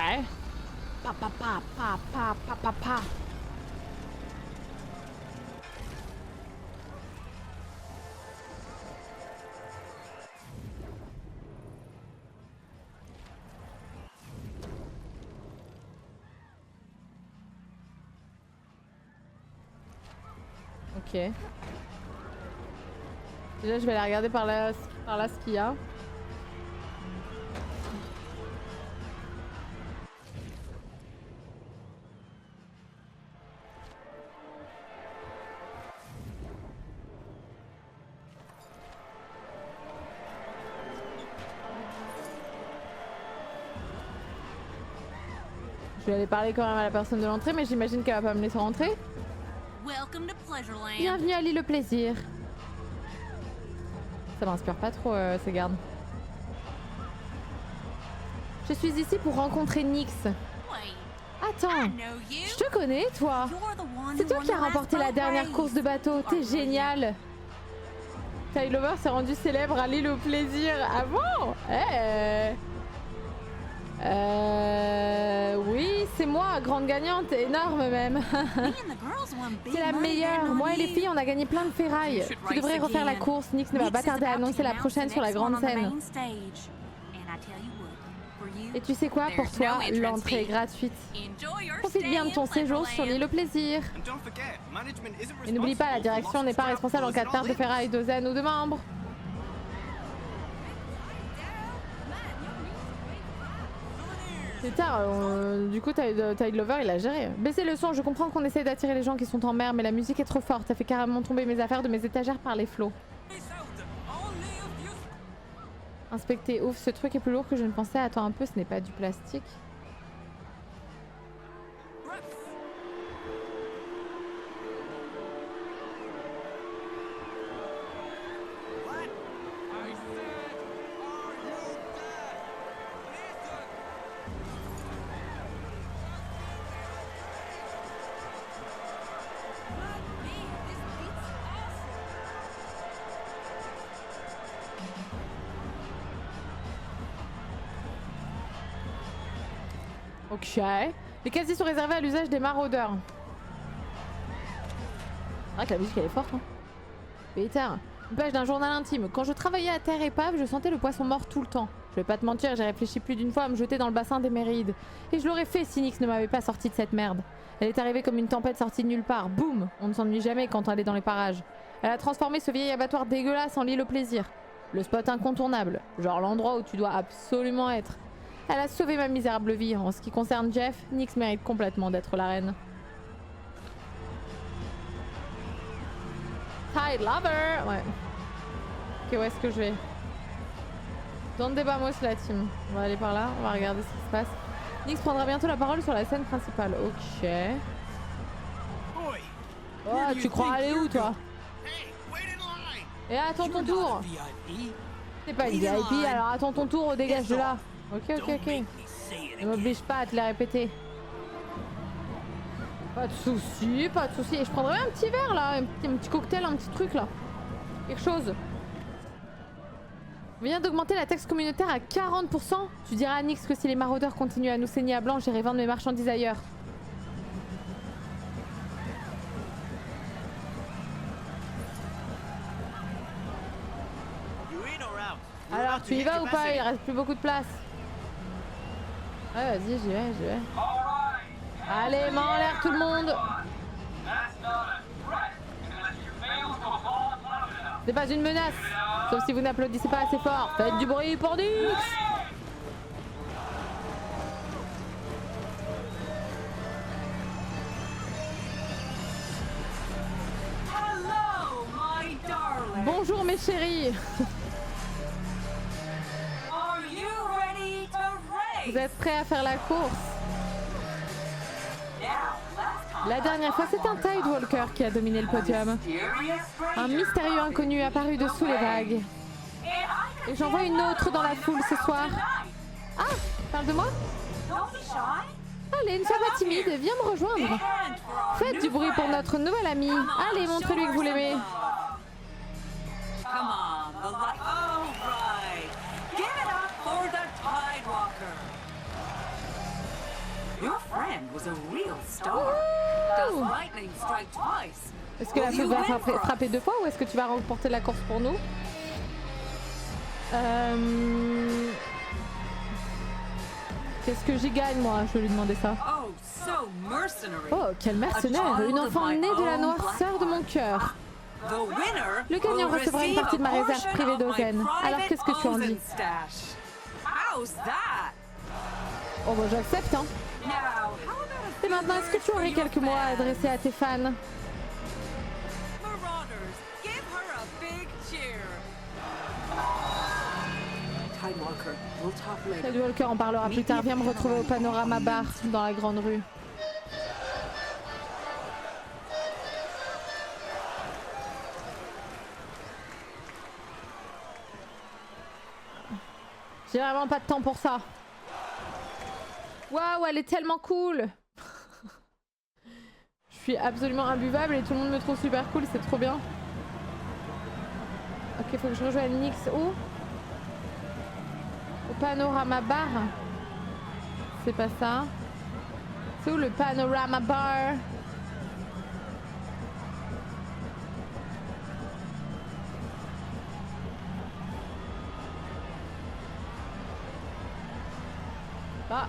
Pa pa pa pa pa pa pa pa. Ok. Déjà, je vais aller regarder par là ce qu'il y a. Je vais aller parler quand même à la personne de l'entrée, mais j'imagine qu'elle va pas me laisser rentrer. Bienvenue à l'île au plaisir. Ça m'inspire pas trop ces gardes. Je suis ici pour rencontrer Nyx. Attends, je te connais toi. C'est toi qui as remporté la dernière course de bateau. T'es génial. Tylover s'est rendu célèbre à l'île au plaisir. Ah bon? Oui, c'est moi, grande gagnante, énorme même. C'est la meilleure. Moi et les filles, on a gagné plein de ferrailles. Tu devrais refaire la course. Nyx ne va pas tarder à annoncer la prochaine sur la grande scène. Et tu sais quoi, pour toi, l'entrée est gratuite. Profite bien de ton séjour sur l'île au plaisir. Et n'oublie pas, la direction n'est pas responsable en cas de perte de ferraille, de zen ou de membres. C'est tard, du coup Tidlover il a géré. Baissez le son, je comprends qu'on essaie d'attirer les gens qui sont en mer, mais la musique est trop forte, ça fait carrément tomber mes affaires de mes étagères par les flots. Inspectez, ouf, ce truc est plus lourd que je ne pensais. Attends un peu, ce n'est pas du plastique. Ok. Les casiers sont réservés à l'usage des maraudeurs. C'est vrai que la musique elle est forte. Hein. Pétard. Une page d'un journal intime. Quand je travaillais à Terre Épave, je sentais le poisson mort tout le temps. Je vais pas te mentir, j'ai réfléchi plus d'une fois à me jeter dans le bassin des Méréides. Et je l'aurais fait si Nyx ne m'avait pas sorti de cette merde. Elle est arrivée comme une tempête sortie de nulle part. Boum! On ne s'ennuie jamais quand elle est dans les parages. Elle a transformé ce vieil abattoir dégueulasse en l'île au plaisir. Le spot incontournable. Genre l'endroit où tu dois absolument être. Elle a sauvé ma misérable vie. En ce qui concerne Jeff, Nyx mérite complètement d'être la reine. Tidlover! Ouais. Ok, où est-ce que je vais? Donde vamos la team? On va aller par là, on va regarder ce qui se passe. Nyx prendra bientôt la parole sur la scène principale. Ok. Oh, tu crois aller où toi? Et attends ton tour! C'est pas une VIP, alors attends ton tour, dégage de là. Ok. Ne m'oblige pas à te les répéter. Pas de soucis, pas de soucis. Et je prendrais un petit verre là, un petit cocktail, un petit truc là. Quelque chose. On vient d'augmenter la taxe communautaire à 40%. Tu diras à Nyx que si les maraudeurs continuent à nous saigner à blanc, j'irai vendre mes marchandises ailleurs. Alors tu y vas ou pas? Il reste plus beaucoup de place. Ouais, vas-y, j'y vais. Allez, main en l'air tout le monde. C'est pas une menace, sauf si vous n'applaudissez pas assez fort. Faites du bruit pour Nix. Hello, my darling. Bonjour mes chéris. Are you ready to race? Vous êtes prêts à faire la course? La dernière fois, c'est un Tidewalker qui a dominé le podium. Un mystérieux inconnu apparu dessous les vagues. Et j'en vois une autre dans la foule ce soir. Ah, parle de moi? Allez, ne sois pas timide, viens me rejoindre. Faites du bruit pour notre nouvel ami. Allez, montrez-lui que vous l'aimez. Come on, the light. All right. Give it up for the Tidewalker. Your friend was a real star. Does lightning strike twice? Est-ce que la foule va frapper 2 fois ou est-ce que tu vas remporter la course pour nous? Qu'est-ce que j'y gagne moi? Je vais lui demander ça. Oh, so mercenary. Oh, quel mercenaire! Une enfant née de la noirceur de mon cœur. The winner Le gagnant will recevra une receive partie de ma a réserve portion privée of my d'Ozen. Alors private qu'est-ce que tu en dis? Ozen stash. How's that? Oh bah j'accepte hein. Now, how about a Et maintenant, est-ce que tu aurais quelques mots à adresser à tes fans? Marauders? Give her a big cheer. Tidewalker, we'll talk later. Tidewalker en parlera plus tard. Viens me retrouver au Panorama Bar dans la grande rue. J'ai vraiment pas de temps pour ça. Waouh, elle est tellement cool. Je suis absolument imbuvable et tout le monde me trouve super cool, c'est trop bien. Ok, faut que je rejoigne Nix où? Au Panorama Bar. C'est pas ça. C'est où le Panorama Bar? Ah.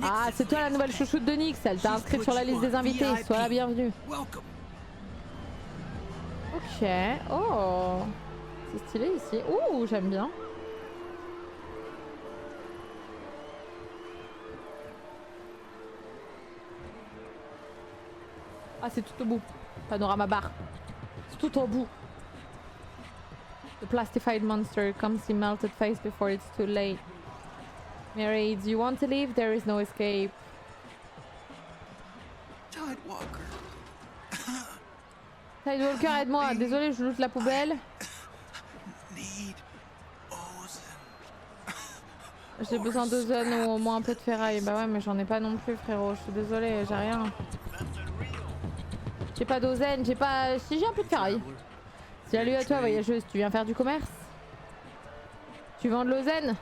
Ah, c'est toi la nouvelle chouchoute de Nix, elle t'a inscrite sur la liste des invités, sois la bienvenue. Ok, oh, c'est stylé ici. Ouh, j'aime bien. Ah, c'est tout au bout. Panorama Bar. C'est tout au bout. The plastified monster comes in melted face before it's too late. Mary, do you want to leave? There is no escape. Tidewalker. Tidewalker, aide-moi. Désolé, je loot la poubelle. Need Ozen. J'ai besoin d'Ozen ou au moins un peu de ferraille. Bah ouais, mais j'en ai pas non plus, frérot. Je suis désolée, j'ai rien. J'ai pas d'Ozen, j'ai pas... Si, j'ai un peu de ferraille. Salut à toi, voyageuse. Tu viens faire du commerce? Tu vends de l'Ozen?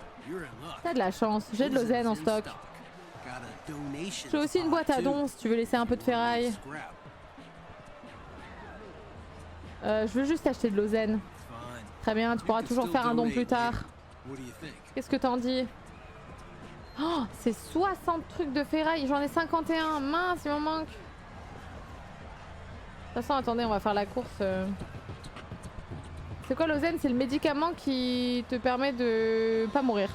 T'as de la chance, j'ai de l'Ozen en stock. J'ai aussi une boîte à dons si tu veux laisser un peu de ferraille. Je veux juste acheter de l'Ozen. Très bien, tu pourras toujours faire un don plus tard. Qu'est-ce que t'en dis? Oh, c'est 60 trucs de ferraille, j'en ai 51. Mince, il m'en manque. De toute façon, attendez, on va faire la course. C'est quoi l'Ozen? C'est le médicament qui te permet de pas mourir.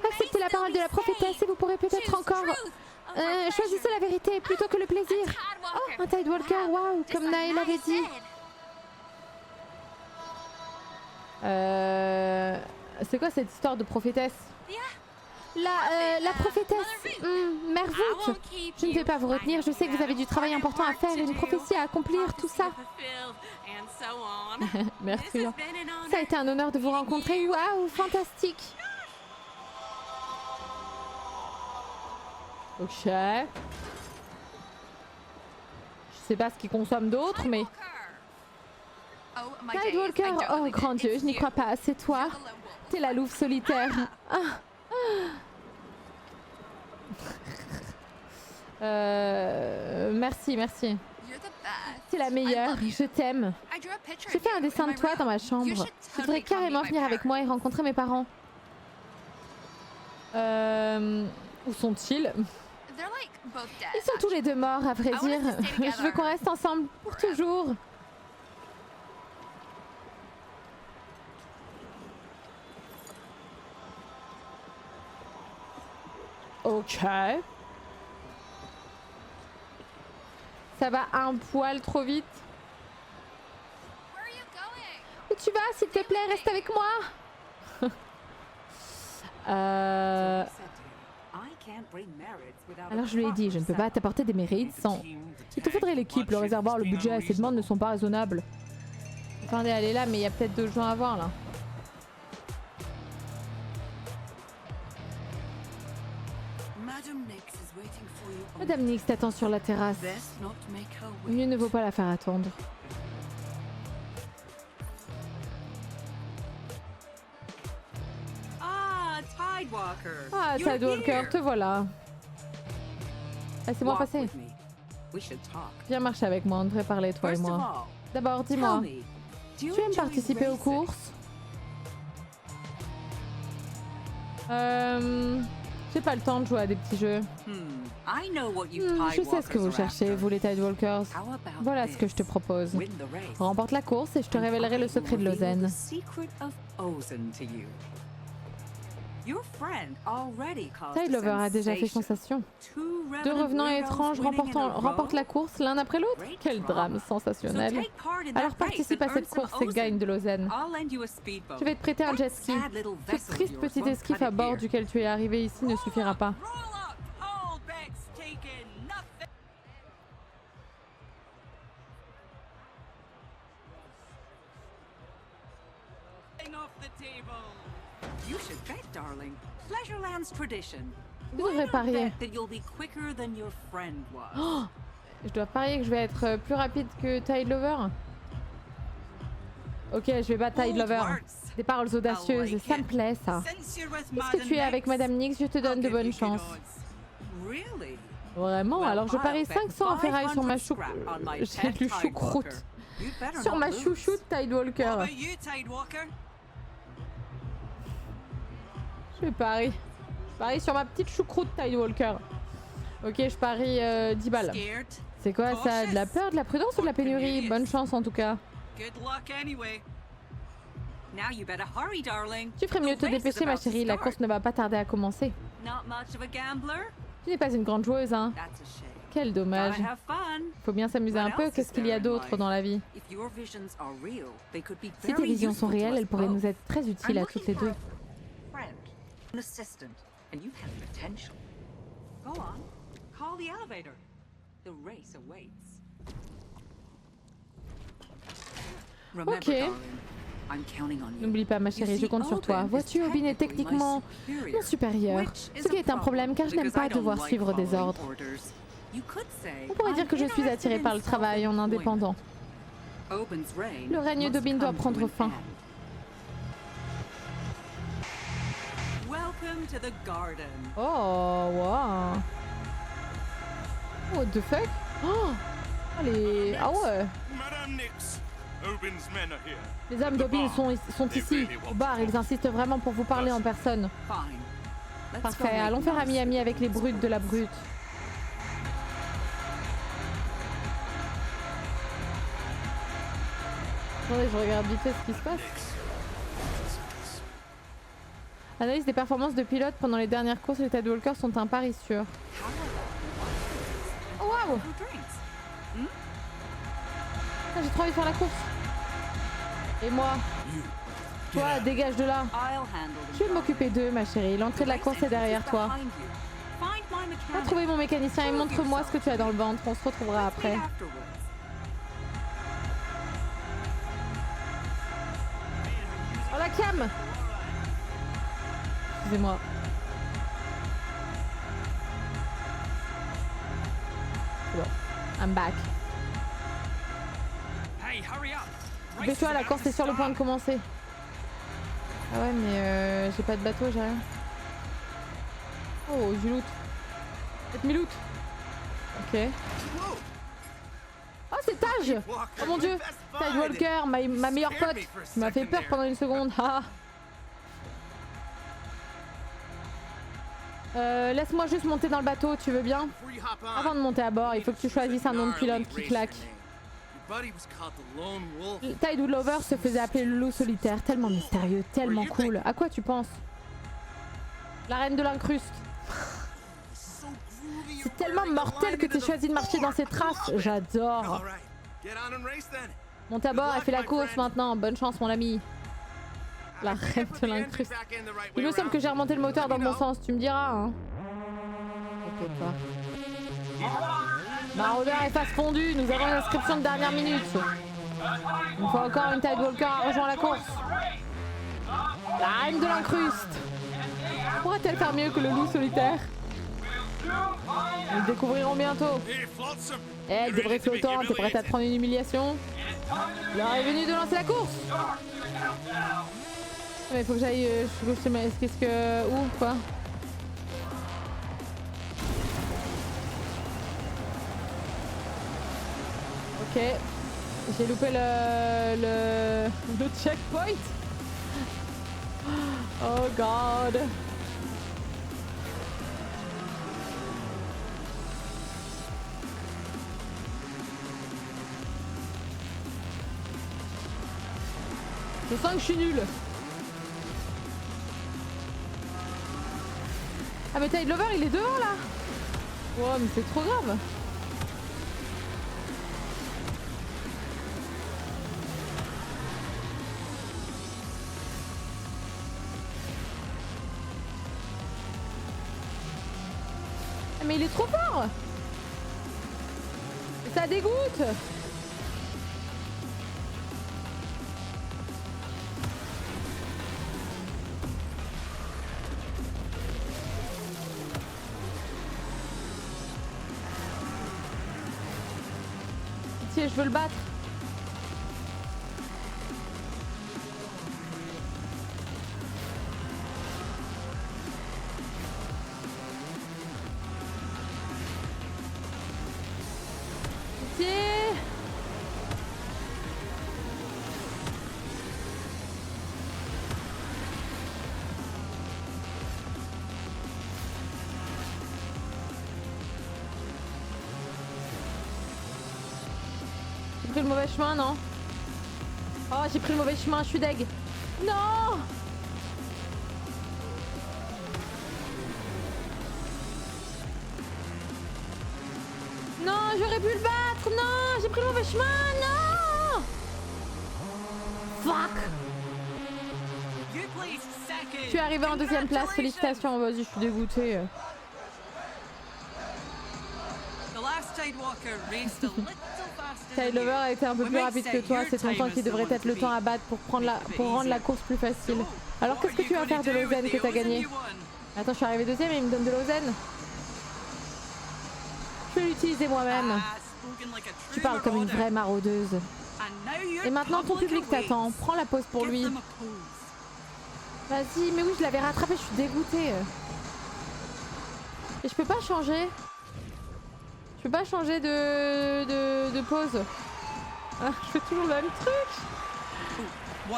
Acceptez la parole de la prophétesse et vous pourrez peut-être encore... choisissez la vérité plutôt que le plaisir. Oh, un Tidewalker, waouh, comme Naël l'avait dit. C'est quoi cette histoire de prophétesse? La prophétesse, Mère Vuk. Je ne vais pas vous retenir, je sais que vous avez du travail important à faire, une prophétie à accomplir, tout ça. Merci. Ça a été un honneur de vous rencontrer, waouh, fantastique. Ok. Je sais pas ce qu'ils consomment d'autres, mais... Tidewalker, oh grand Dieu, je n'y crois pas, c'est toi. T'es la louve solitaire. Ah. Merci, merci. T'es la meilleure, je t'aime. picture J'ai of fait un you dessin in de my toi dans ma room. chambre. You should Tu totally devrais come meet carrément my venir avec moi et parents. rencontrer mes parents. Où sont-ils? They're like both dead. Ils sont tous les deux morts, à vrai I want us dire. to stay Je veux qu'on together. reste ensemble pour toujours. Ok. Ça va un poil trop vite. Where are you going? Où tu vas, s'il te plaît, reste avec moi. Alors je lui ai dit, je ne peux pas t'apporter des mérites sans... Il te faudrait l'équipe, le réservoir, le budget, ces demandes ne sont pas raisonnables. Attendez, elle est là, mais il y a peut-être d'autres gens à voir là. Madame Nix t'attend sur la terrasse. Mieux ne vaut pas la faire attendre. Ah, Tidewalker, te voilà. Laissez-moi passer. Viens marcher avec moi, on devrait parler, toi et moi. D'abord, dis-moi, tu aimes participer aux courses? J'ai pas le temps de jouer à des petits jeux. Je sais ce que vous cherchez, vous les Tidewalkers. Voilà ce que je te propose. Remporte la course et je te révélerai le secret de Lausanne. Tidelover a déjà fait sensation. Deux revenants étranges remportent la course l'un après l'autre. Quel drame sensationnel. Alors participe à cette course et gagne de Lausanne. Je vais te prêter un jet ski. Ce triste petit esquif à bord duquel tu es arrivé ici ne suffira pas. Vous devrez parier. Oh, je dois parier que je vais être plus rapide que Tidelover. Ok, je vais battre Tidelover. Des paroles audacieuses, ça me plaît ça. Puisque tu es avec Madame Nix, je te donne de bonnes chances. Vraiment? Alors je parie 500 en ferraille sur ma j'ai lu choucroute. Sur ma chouchoute Tidewalker. Je parie. Je parie sur ma petite choucroute Tidewalker. Ok, je parie 10 balles. C'est quoi ça? De la peur, de la prudence ou de la pénurie? Bonne chance en tout cas. Tu ferais mieux de te dépêcher ma chérie, la course ne va pas tarder à commencer. Tu n'es pas une grande joueuse, hein? Quel dommage. Faut bien s'amuser un peu, qu'est-ce qu'il y a d'autre dans la vie? Si tes visions sont réelles, elles pourraient nous être très utiles à toutes les deux. Ok. N'oublie pas ma chérie, je compte sur toi. Vois-tu, Aubin est techniquement mon supérieur. Ce qui est un problème car je n'aime pas devoir suivre des ordres. On pourrait dire que je suis attirée par le travail en indépendant. Le règne d'Aubin doit prendre fin. Oh, wow. What the fuck? Oh, allez, ah ouais. Les hommes d'Aubin sont ici, au bar. Ils insistent vraiment pour vous parler en personne. Parfait, allons faire ami-ami avec les brutes de la brute. Attendez, je regarde vite fait ce qui se passe. Analyse des performances de pilotes pendant les dernières courses, les Tidewalkers sont un pari sûr. Oh waouh! J'ai trop envie de faire la course. Et moi? Toi, dégage de là. Je vais m'occuper d'eux, ma chérie. L'entrée de la course est derrière toi. Va trouver mon mécanicien et montre-moi ce que tu as dans le ventre. On se retrouvera après. Oh la cam! Excusez-moi. Bon, I'm back. Dépêche-toi, la course est sur le point de commencer. Ah ouais, mais j'ai pas de bateau, j'ai rien. Oh, du loot. Faites-moi loot. Ok. Oh, c'est Taj! Oh mon dieu! Tide Walker, ma meilleure pote! Tu m'as fait peur pendant une seconde. Laisse-moi juste monter dans le bateau, tu veux bien? Avant de monter à bord, il faut que tu choisisses un nom de pilote qui claque. Tide Lover se faisait appeler le loup solitaire, tellement mystérieux, tellement cool. À quoi tu penses? La reine de l'incruste. C'est tellement mortel que t'aies choisi de marcher dans ses traces. J'adore. Monte à bord et fais la course maintenant. Bonne chance mon ami. La reine de l'incruste. Il me semble que j'ai remonté le moteur dans le bon sens, tu me diras hein. T'inquiète pas. Maraudeur et face fondue, nous avons une inscription de dernière minute. Une fois encore, une Tide Walker a rejoint la course. La reine de l'incruste. Pourra-t-elle faire mieux que le loup solitaire? Nous le découvrirons bientôt. Hey, débris flottant, t'es prête à te prendre une humiliation? L'heure est venue de lancer la course. Mais faut que j'aille... qu'est-ce que... Où, quoi? Ok. J'ai loupé le checkpoint. Oh god. Je sens que je suis nulle. Ah mais Tide Lover il est dehors là. Wow mais c'est trop grave. Ah, mais il est trop fort. Ça dégoûte. Je veux le battre. Pitié. J'ai pris le mauvais chemin, non? Oh, j'ai pris le mauvais chemin, je suis deg. Non! Non, j'aurais pu le battre! Non, j'ai pris le mauvais chemin! Non! Fuck! Je suis arrivée en deuxième place, félicitations. Vas-y, je suis dégoûtée. Tide Lover a été un peu plus rapide que toi, c'est ton temps qui devrait être le temps à battre pour rendre la course plus facile. Alors qu'est-ce que tu vas faire de l'Ozen que t'as gagné? Attends, je suis arrivée deuxième et il me donne de l'Ozen. Je vais l'utiliser moi-même. Tu parles comme une vraie maraudeuse. Et maintenant ton public t'attend, prends la pause pour lui. Vas-y, mais oui je l'avais rattrapé, je suis dégoûtée. Et je peux pas changer. Je peux pas changer de pause. Ah, je fais toujours le même truc.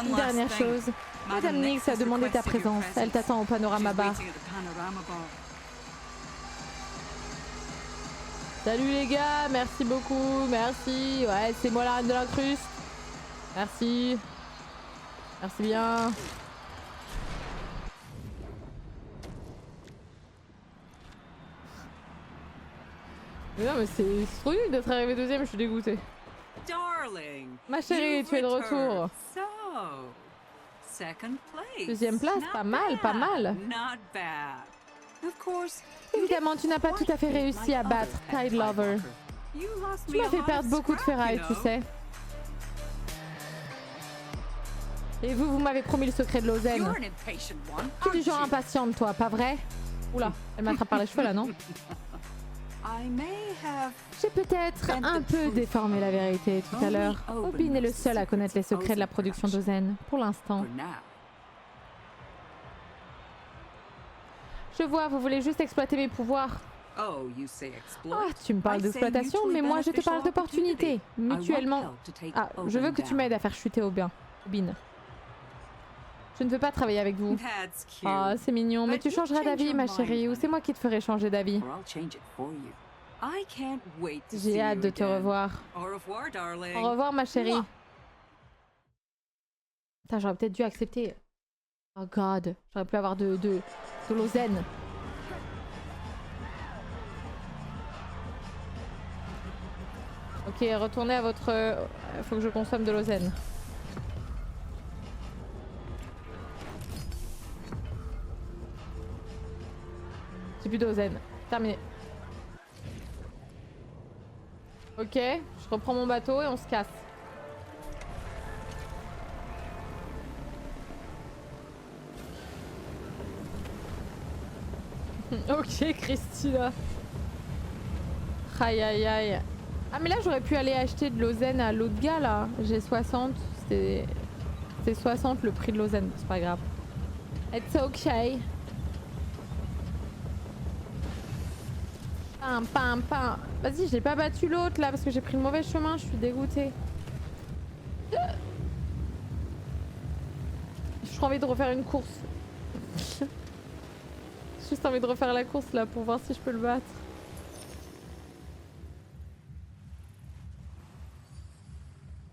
Une dernière chose. Madame Nix a demandé ta présence. Elle t'attend au panorama bar. Salut les gars, merci beaucoup, merci. Ouais, c'est moi la reine de l'incruste. Merci. Merci bien. Mais non mais c'est trop nul d'être arrivé deuxième, je suis dégoûtée. Ma chérie, tu es de retour. Deuxième place, pas mal, pas mal. Évidemment, tu n'as pas tout à fait réussi à battre Tide Lover. Tu m'as fait perdre beaucoup de ferraille, tu sais. Et vous m'avez promis le secret de l'Ozen. Tu es du genre impatiente, toi, pas vrai? Oula, elle m'attrape par les cheveux là, non? J'ai peut-être un peu déformé la vérité tout à l'heure. Obin est le seul à connaître les secrets de la production d'Ozen, pour l'instant. Je vois, vous voulez juste exploiter mes pouvoirs. Oh, you say exploit? Ah, tu me parles I say d'exploitation, mutually mais moi je te beneficial parle d'opportunité. opportunity. I want Mutuellement. help to take Ah, je veux que tu Owen m'aides down. à faire chuter Aubin. Je ne veux pas travailler avec vous. That's cute. Ah, c'est mignon, mais But tu you changeras change d'avis, your ma mind, chérie, ou c'est honey. moi qui te ferai changer d'avis. Or I'll change it for you. I can't wait to see J'ai hâte you de te again. revoir. Au revoir, darling. Au revoir, ma chérie. Mouah. Putain, j'aurais peut-être dû accepter. Oh god, j'aurais pu avoir de l'ozen. Ok, retournez à votre... faut que je consomme de l'ozen. J'ai plus d'ozen. Terminé. Ok, je reprends mon bateau et on se casse. Ok, Christina. Aïe aïe aïe. Ah mais là j'aurais pu aller acheter de l'ozen à l'autre gars là. J'ai 60. C'était 60 le prix de l'ozen. C'est pas grave. It's okay. Pam pam pam. Vas-y, j'ai pas battu l'autre là parce que j'ai pris le mauvais chemin. Je suis dégoûtée. J'ai trop envie de refaire une course. J'ai juste envie de refaire la course là pour voir si je peux le battre.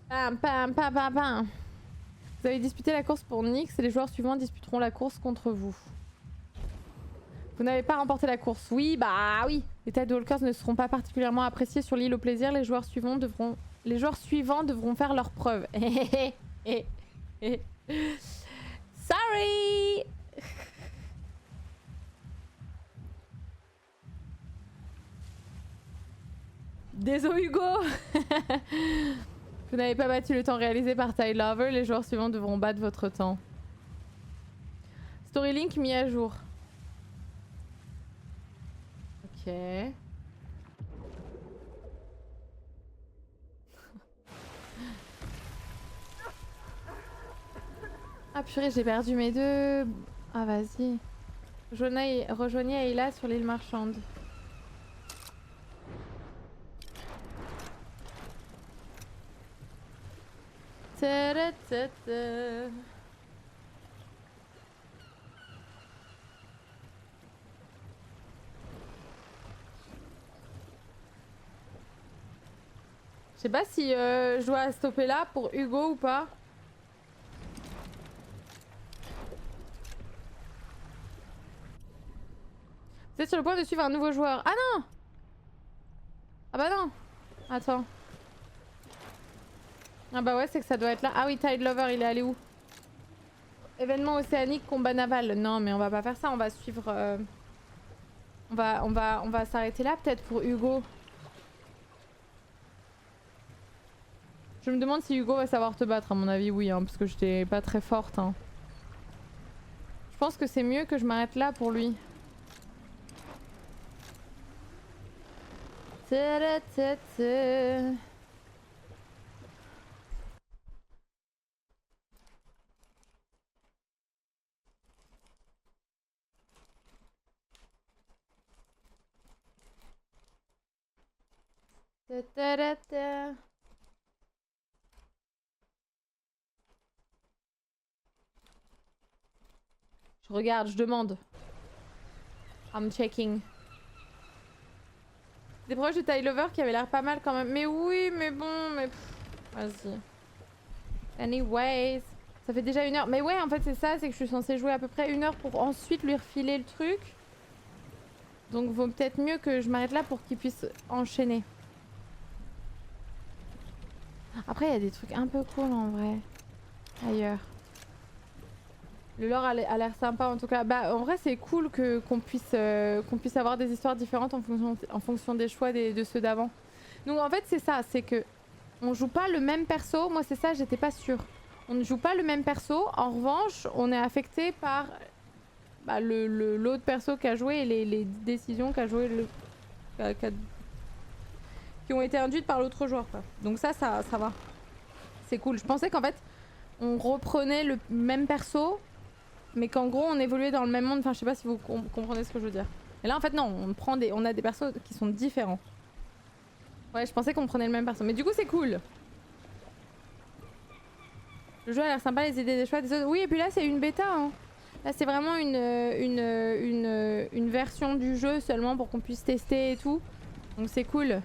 Pam pam pam pam pam. Vous avez disputé la course pour Nyx et les joueurs suivants disputeront la course contre vous. Vous n'avez pas remporté la course. Oui, bah oui. Les Tidewalkers ne seront pas particulièrement appréciés sur l'île au plaisir. Les joueurs suivants devront faire leurs preuves. Sorry. Désolé Hugo. Vous n'avez pas battu le temps réalisé par Tide Lover. Les joueurs suivants devront battre votre temps. Storylink mis à jour. Ok. Ah purée, j'ai perdu mes deux... Ah vas-y. Rejoignez Ayla sur l'île marchande. Ta-da-ta-ta. Je sais pas si je dois stopper là pour Hugo ou pas. Vous êtes sur le point de suivre un nouveau joueur. Ah non! Ah bah non! Attends. Ah bah ouais, c'est que ça doit être là. Ah oui, Tide Lover, il est allé où? Événement océanique, combat naval. Non, mais on va pas faire ça, on va suivre... On va s'arrêter là peut-être pour Hugo. Je me demande si Hugo va savoir te battre, à mon avis, oui, hein, parce que j'étais pas très forte. Hein. Je pense que c'est mieux que je m'arrête là pour lui. Ta-da-ta-ta. Ta-ta-ta-ta. Je regarde, je demande. I'm checking. Des proches de Tide Lover qui avaient l'air pas mal quand même. Mais oui, mais bon, mais... Vas-y. Anyways. Ça fait déjà 1 heure. Mais ouais, en fait, c'est ça, c'est que je suis censée jouer à peu près 1 heure pour ensuite lui refiler le truc. Donc, vaut peut-être mieux que je m'arrête là pour qu'il puisse enchaîner. Après, il y a des trucs un peu cool en vrai. Ailleurs. Le lore a l'air sympa en tout cas. Bah en vrai c'est cool qu'on puisse avoir des histoires différentes en fonction des choix de ceux d'avant. Donc en fait c'est ça, c'est que on joue pas le même perso. Moi c'est ça, j'étais pas sûre. On ne joue pas le même perso. En revanche, on est affecté par bah, l'autre perso qui a joué et les décisions qu'a joué qui ont été induites par l'autre joueur quoi. Donc ça va. C'est cool. Je pensais qu'en fait on reprenait le même perso mais qu'en gros on évoluait dans le même monde. Enfin je sais pas si vous comprenez ce que je veux dire. Et là en fait non, on a des persos qui sont différents. Ouais, je pensais qu'on prenait le même perso, mais du coup c'est cool. Le jeu a l'air sympa, les idées des choix des autres. Oui, et puis là c'est une bêta. Hein. Là c'est vraiment une version du jeu seulement pour qu'on puisse tester et tout. Donc c'est cool.